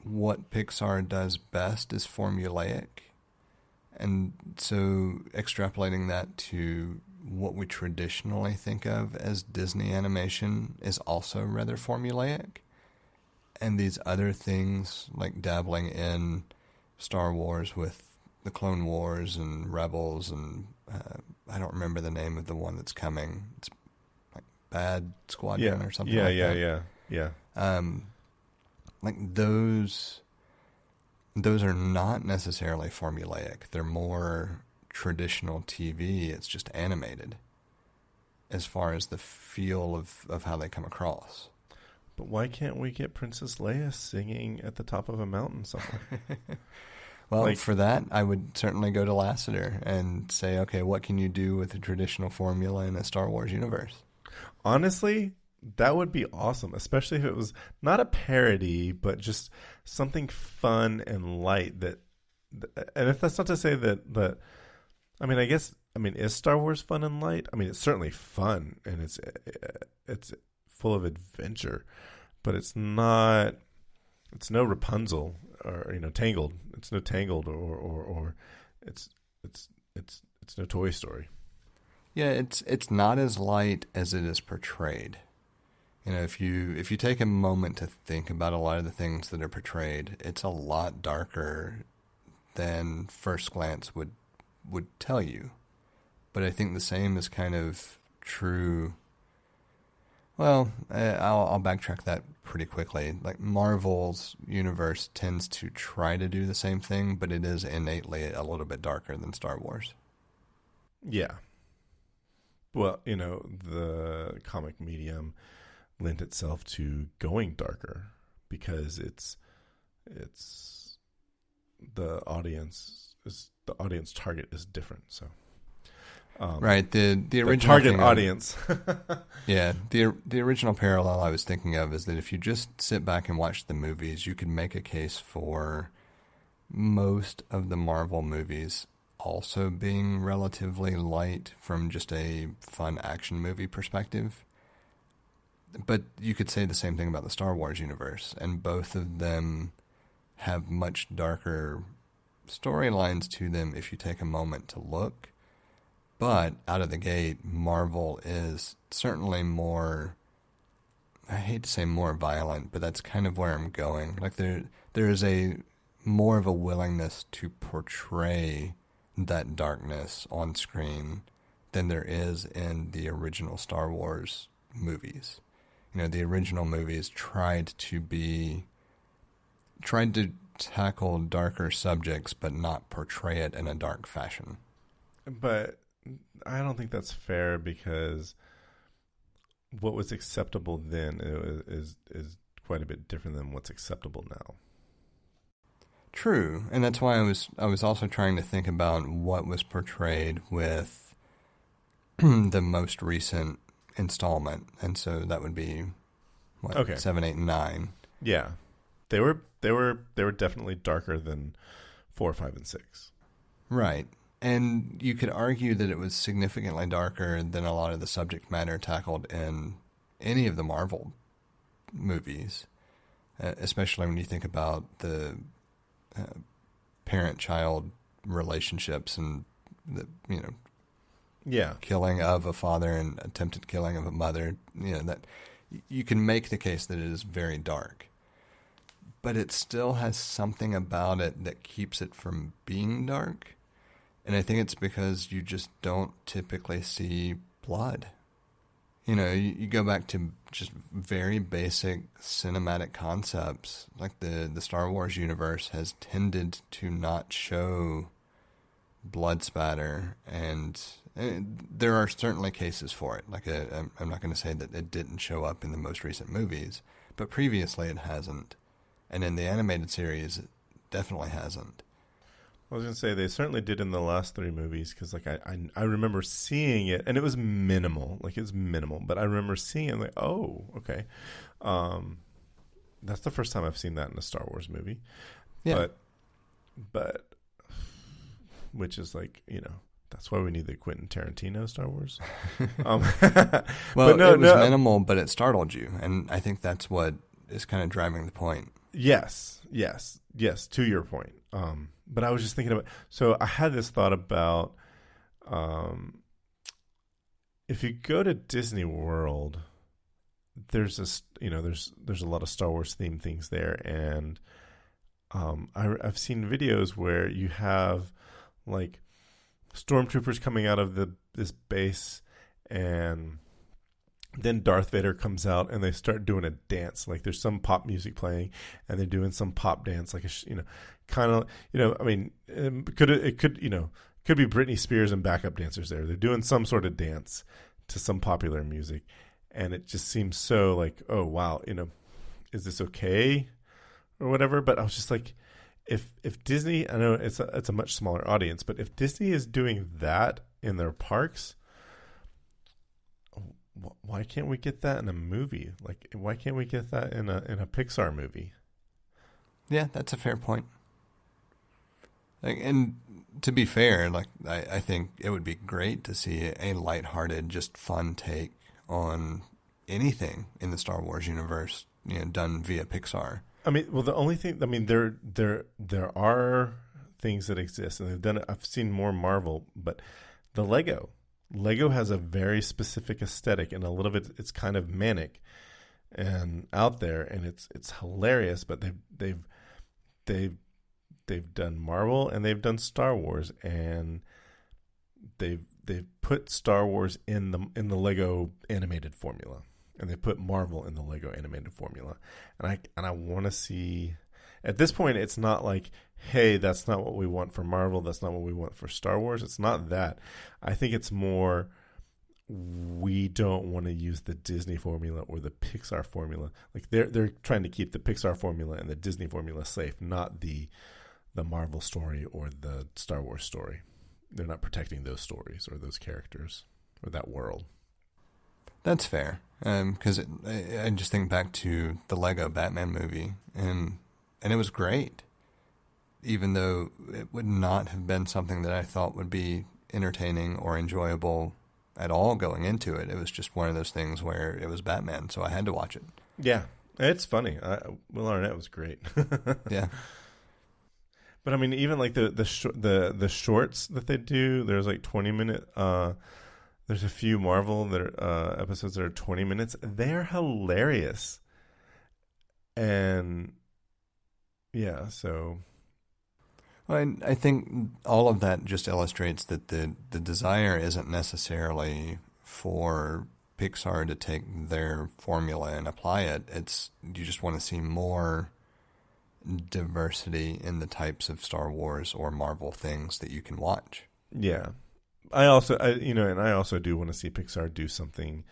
what Pixar does best is formulaic. And so extrapolating that to what we traditionally think of as Disney animation is also rather formulaic. And these other things, like dabbling in Star Wars with the Clone Wars and Rebels, and I don't remember the name of the one that's coming. It's like Bad Squadron or something like that. Yeah. Like those are not necessarily formulaic. They're more traditional TV. It's just animated as far as the feel of how they come across. But why can't we get Princess Leia singing at the top of a mountain somewhere? Well, for that, I would certainly go to Lasseter and say, okay, what can you do with the traditional formula in a Star Wars universe? Honestly, that would be awesome, especially if it was not a parody, but just something fun and light. And if that's not to say that is Star Wars fun and light? It's certainly fun, and it's full of adventure, but it's no Rapunzel or Tangled. It's no Tangled or it's no Toy Story. Yeah, it's not as light as it is portrayed. If you take a moment to think about a lot of the things that are portrayed, it's a lot darker than first glance would tell you. But I think the same is kind of true. Well, I'll backtrack that pretty quickly. Like, Marvel's universe tends to try to do the same thing, but it is innately a little bit darker than Star Wars. Yeah. Well, the comic medium lent itself to going darker because it's the audience the audience target is different. So, right. The original target audience. Yeah. The original parallel I was thinking of is that if you just sit back and watch the movies, you could make a case for most of the Marvel movies also being relatively light from just a fun action movie perspective. But you could say the same thing about the Star Wars universe, and both of them have much darker storylines to them if you take a moment to look. But out of the gate, Marvel is certainly more, I hate to say more violent, but that's kind of where I'm going. Like there is a more of a willingness to portray that darkness on screen than there is in the original Star Wars movies. You know, the original movies tried to tackle darker subjects, but not portray it in a dark fashion. But I don't think that's fair, because what was acceptable then is quite a bit different than what's acceptable now. True, and that's why I was also trying to think about what was portrayed with the most recent installment, and so that would be what, 7, 8, and 9. Yeah, they were definitely darker than 4, 5, and 6. Right, and you could argue that it was significantly darker than a lot of the subject matter tackled in any of the Marvel movies, especially when you think about the parent-child relationships and the killing of a father and attempted killing of a mother. That you can make the case that it is very dark, but it still has something about it that keeps it from being dark. And I think it's because you just don't typically see blood. You go back to just very basic cinematic concepts. Like the Star Wars universe has tended to not show blood spatter, and there are certainly cases for it. Like I'm not going to say that it didn't show up in the most recent movies, but previously it hasn't. And in the animated series, it definitely hasn't. I was going to say they certainly did in the last 3 movies, because like I remember seeing it, and it was minimal. Like, it was minimal, but I remember seeing it like, oh, okay. That's the first time I've seen that in a Star Wars movie. Yeah. But which is like, that's why we need the Quentin Tarantino Star Wars. Well, but it was minimal, but it startled you, and I think that's what is kind of driving the point. Yes, to your point. But I was just thinking about, so I had this thought about, if you go to Disney World, there's a lot of Star Wars themed things there, and I've seen videos where you have like stormtroopers coming out of this base, and then Darth Vader comes out, and they start doing a dance. Like, there's some pop music playing, and they're doing some pop dance, like kind of, I mean, it could be Britney Spears and backup dancers there. They're doing some sort of dance to some popular music, and it just seems so like, oh wow, is this okay or whatever? But I was just like, if Disney, I know it's a much smaller audience, but if Disney is doing that in their parks, why can't we get that in a movie? Like, why can't we get that in a Pixar movie? Yeah, that's a fair point. And to be fair, like I think it would be great to see a lighthearted, just fun take on anything in the Star Wars universe, done via Pixar. I mean, well, the only thing, I mean, there are things that exist, and they've done it. I've seen more Marvel, but the Lego has a very specific aesthetic, and a little bit it's kind of manic and out there, and it's hilarious. But they've done Marvel, and they've done Star Wars, and they've put Star Wars in the Lego animated formula, and they put Marvel in the Lego animated formula, and I want to see. At this point, it's not like, hey, that's not what we want for Marvel, that's not what we want for Star Wars. It's not that. I think it's more, we don't want to use the Disney formula or the Pixar formula. Like, they're trying to keep the Pixar formula and the Disney formula safe, not the the Marvel story or the Star Wars story. They're not protecting those stories or those characters or that world. That's fair. Because I just think back to the Lego Batman movie, and it was great, even though it would not have been something that I thought would be entertaining or enjoyable at all going into it. It was just one of those things where it was Batman, so I had to watch it. Yeah, it's funny. Will Arnett was great. Yeah. But I mean, even like the shorts that they do, there's like 20-minute. There's a few Marvel episodes that are 20 minutes. They're hilarious, and yeah. So, Well, I think all of that just illustrates that the desire isn't necessarily for Pixar to take their formula and apply it. It's you just want to see more diversity in the types of Star Wars or Marvel things that you can watch. yeah. I also do want to see Pixar do something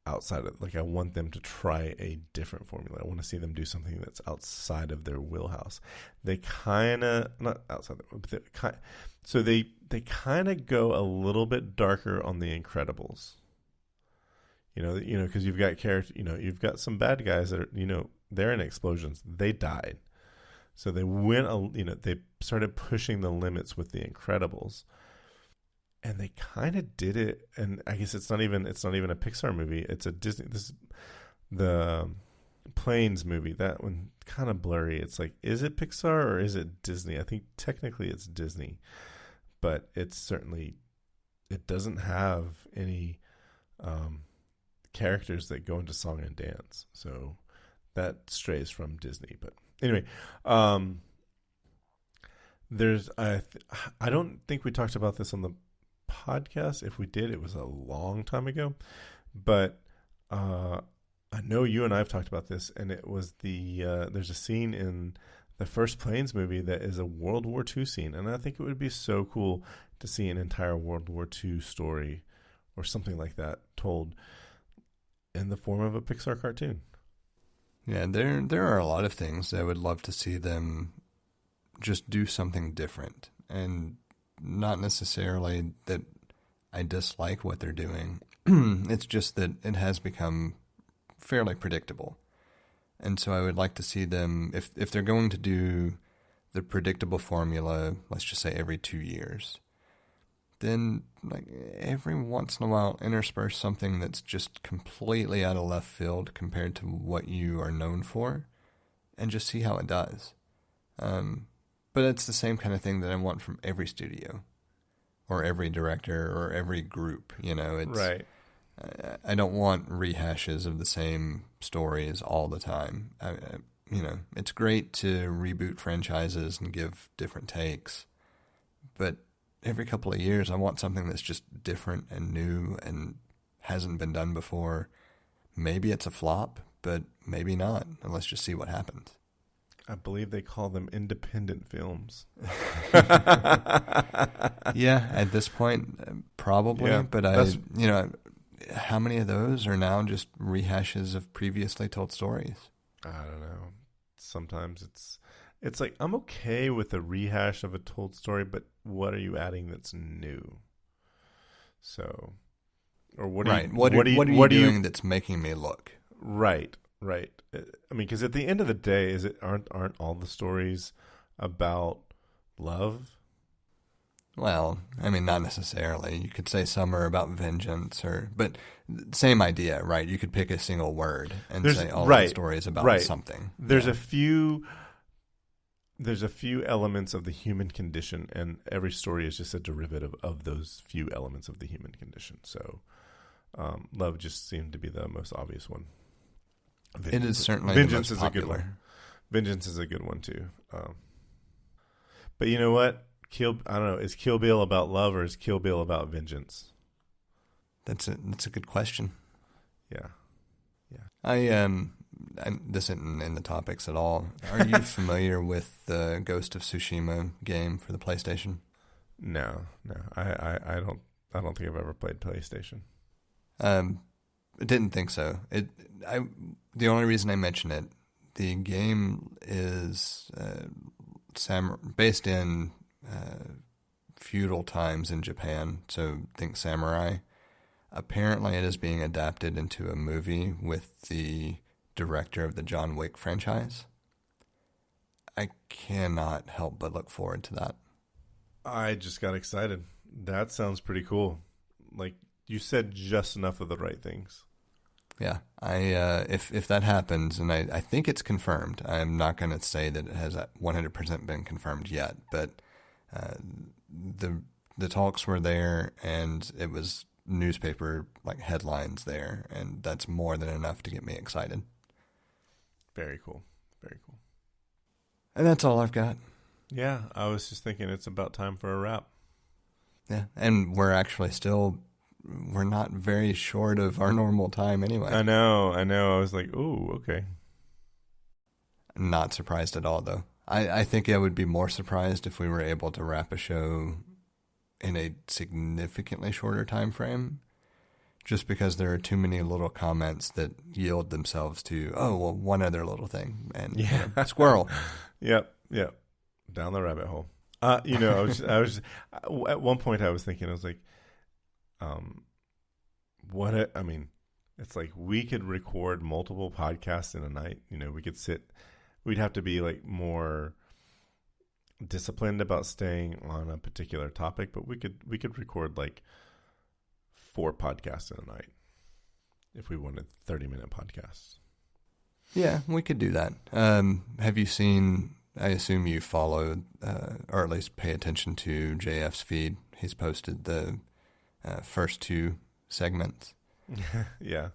outside of, like, I want them to try a different formula. I want to see them do something that's outside of their wheelhouse. They kind of, not outside, but they kind of go a little bit darker on the Incredibles. Because you've got you've got some bad guys that are, they're in explosions. They died. So they they started pushing the limits with the Incredibles. And they kind of did it, and I guess it's not even a Pixar movie. It's a Disney. The Planes movie. That one kind of blurry. It's like, is it Pixar or is it Disney? I think technically it's Disney, but it doesn't have any characters that go into song and dance. So that strays from Disney. But anyway, I don't think we talked about this on the podcast. If we did, it was a long time ago, but I know you and I have talked about this, and it was there's a scene in the first Planes movie that is a World War II scene, and I think it would be so cool to see an entire World War II story or something like that told in the form of a Pixar cartoon. Yeah, there are a lot of things that I would love to see them just do something different, and not necessarily that I dislike what they're doing. It's just that it has become fairly predictable. And so I would like to see them, if they're going to do the predictable formula, let's just say every 2 years, then like every once in a while intersperse something that's just completely out of left field compared to what you are known for, and just see how it does. But it's the same kind of thing that I want from every studio or every director or every group. It's right. I don't want rehashes of the same stories all the time. It's great to reboot franchises and give different takes, but every couple of years I want something that's just different and new and hasn't been done before. Maybe it's a flop, but maybe not, and let's just see what happens. I believe they call them independent films. Yeah, at this point, probably. Yeah, but how many of those are now just rehashes of previously told stories? I don't know. Sometimes it's like, I'm okay with a rehash of a told story, but what are you adding that's new? So, or what are you, what are you doing that's making me look? Right. I mean, because at the end of the day, aren't all the stories about love? Well, I mean, not necessarily. You could say some are about vengeance, but same idea, right? You could pick a single word and say all the stories about something. There's a few elements of the human condition, and every story is just a derivative of those few elements of the human condition. So, love just seemed to be the most obvious one. It is certainly Vengeance the most is popular. a good one. Vengeance is a good one too. But you know what? I don't know. Is Kill Bill about love or is Kill Bill about vengeance? That's a good question. Yeah. This isn't in the topics at all. Are you familiar with the Ghost of Tsushima game for the PlayStation? No. I don't think I've ever played PlayStation. I didn't think so. The only reason I mention it, the game is based in feudal times in Japan, so think samurai. Apparently it is being adapted into a movie with the director of the John Wick franchise. I cannot help but look forward to that. I just got excited. That sounds pretty cool. Like, you said just enough of the right things. Yeah, if that happens, and I think it's confirmed. I'm not going to say that it has 100% been confirmed yet, but the talks were there, and it was newspaper like headlines there, and that's more than enough to get me excited. Very cool. Very cool. And that's all I've got. Yeah, I was just thinking it's about time for a wrap. Yeah, and we're actually we're not very short of our normal time anyway. I know. I was like, ooh, okay. Not surprised at all, though. I think I would be more surprised if we were able to wrap a show in a significantly shorter time frame, just because there are too many little comments that yield themselves to, oh, well, one other little thing, and squirrel. Yep. Down the rabbit hole. I was at one point I was thinking, I was like, it's like we could record multiple podcasts in a night. We'd have to be like more disciplined about staying on a particular topic, but we could record like 4 podcasts in a night if we wanted 30-minute podcasts. Yeah, we could do that. Have you seen, I assume you follow, or at least pay attention to JF's feed. He's posted the first 2 segments. Yeah.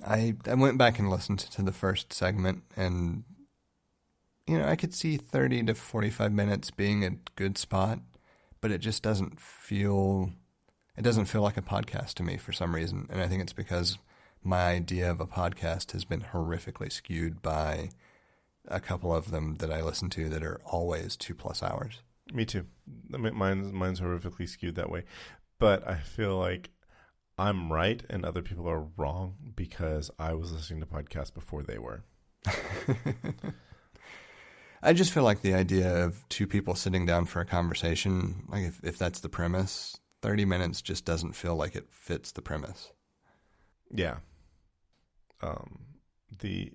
I went back and listened to the first segment, and I could see 30 to 45 minutes being a good spot, but it just doesn't feel like a podcast to me for some reason. And I think it's because my idea of a podcast has been horrifically skewed by a couple of them that I listen to that are always 2+ hours. Me too. I mean, mine's horrifically skewed that way. But I feel like I'm right and other people are wrong because I was listening to podcasts before they were. I just feel like the idea of 2 people sitting down for a conversation, like if that's the premise, 30 minutes just doesn't feel like it fits the premise. Yeah. It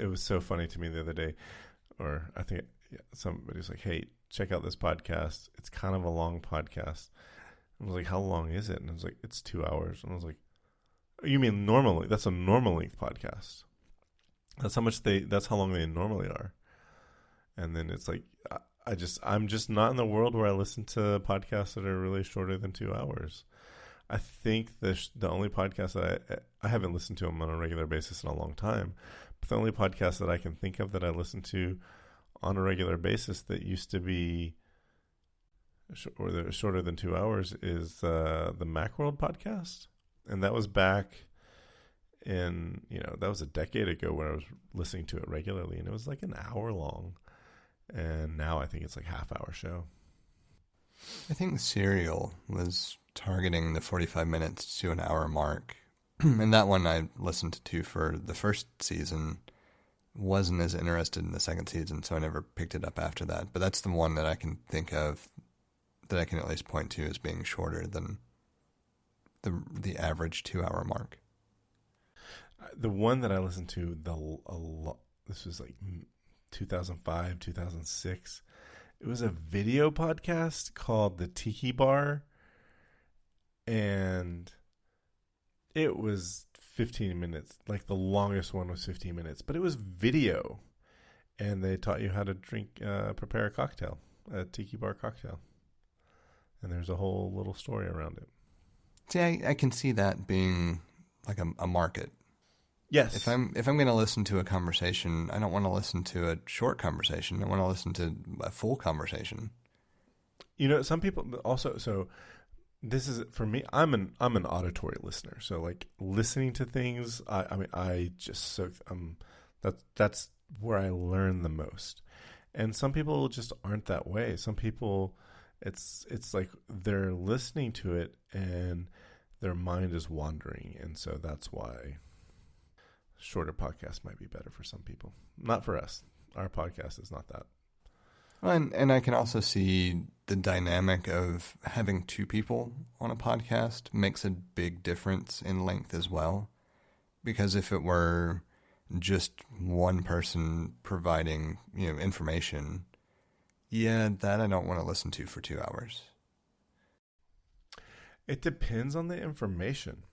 was so funny to me the other day, or I think somebody was like, "Hey, check out this podcast. It's kind of a long podcast." I was like, "How long is it?" And I was like, "It's 2 hours." And I was like, "You mean normally? That's a normal length podcast. That's how long they normally are." And then it's like, I'm just not in the world where I listen to podcasts that are really shorter than 2 hours. I think the only podcast that I haven't listened to them on a regular basis in a long time, but the only podcast that I can think of that I listen to on a regular basis that used to be shorter than 2 hours is the Macworld podcast. And that was back in, that was a decade ago when I was listening to it regularly, and it was like an hour long. And now I think it's like half-hour show. I think Serial was targeting the 45 minutes to an hour mark. And that one I listened to for the first season. Wasn't as interested in the second season, so I never picked it up after that. But that's the one that I can think of that I can at least point to as being shorter than the average 2 hour mark. The one that I listened to this was like 2005, 2006. It was a video podcast called The Tiki Bar, and it was 15 minutes. Like the longest one was 15 minutes, but it was video, and they taught you how to prepare a cocktail, a Tiki Bar cocktail, and there's a whole little story around it. See, I can see that being like a market. Yes. If I'm going to listen to a conversation, I don't want to listen to a short conversation. I want to listen to a full conversation. Some people also. So this is for me. I'm an auditory listener. So like listening to things. That's where I learn the most. And some people just aren't that way. Some people, it's like they're listening to it and their mind is wandering, and so that's why shorter podcasts might be better for some people. Not for us. Our podcast is not that. And I can also see the dynamic of having two people on a podcast makes a big difference in length as well. Because if it were just one person providing, information, that I don't want to listen to for 2 hours. It depends on the information.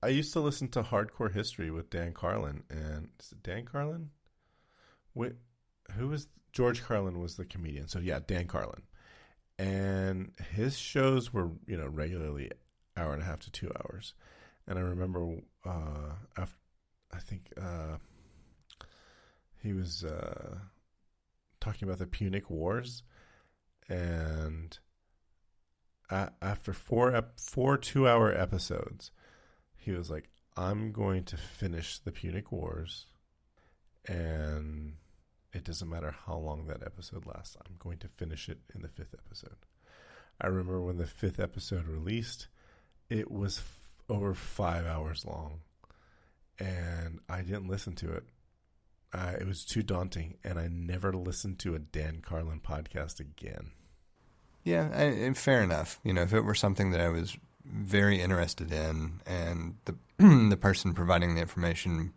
I used to listen to Hardcore History with Dan Carlin, and is it Dan Carlin? Who was George Carlin was the comedian? So yeah, Dan Carlin, and his shows were regularly 1.5 to 2 hours. And I remember after I think he was talking about the Punic Wars, and after four 2-hour episodes, he was like, I'm going to finish the Punic Wars, and it doesn't matter how long that episode lasts. I'm going to finish it in the 5th episode. I remember when the 5th episode released, it was over 5 hours long, and I didn't listen to it. It was too daunting, and I never listened to a Dan Carlin podcast again. Yeah, fair enough. If it were something that I was very interested in, and the person providing the information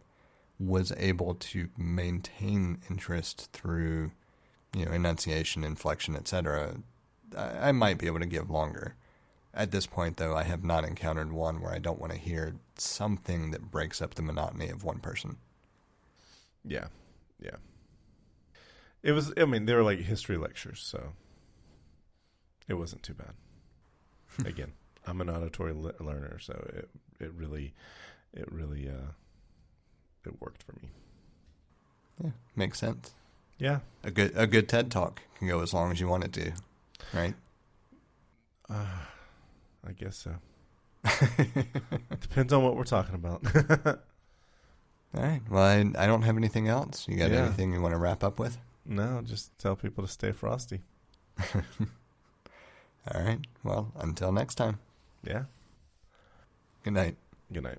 was able to maintain interest through, enunciation, inflection, etc., I might be able to give longer. At this point, though, I have not encountered one where I don't want to hear something that breaks up the monotony of one person. Yeah. It was, they were like history lectures, so it wasn't too bad. Again, I'm an auditory learner, so it really it worked for me. Yeah, makes sense. Yeah. A good TED Talk can go as long as you want it to, right? I guess so. Depends on what we're talking about. All right. Well, I don't have anything else. You got anything you want to wrap up with? No, just tell people to stay frosty. All right. Well, until next time. Yeah. Good night. Good night.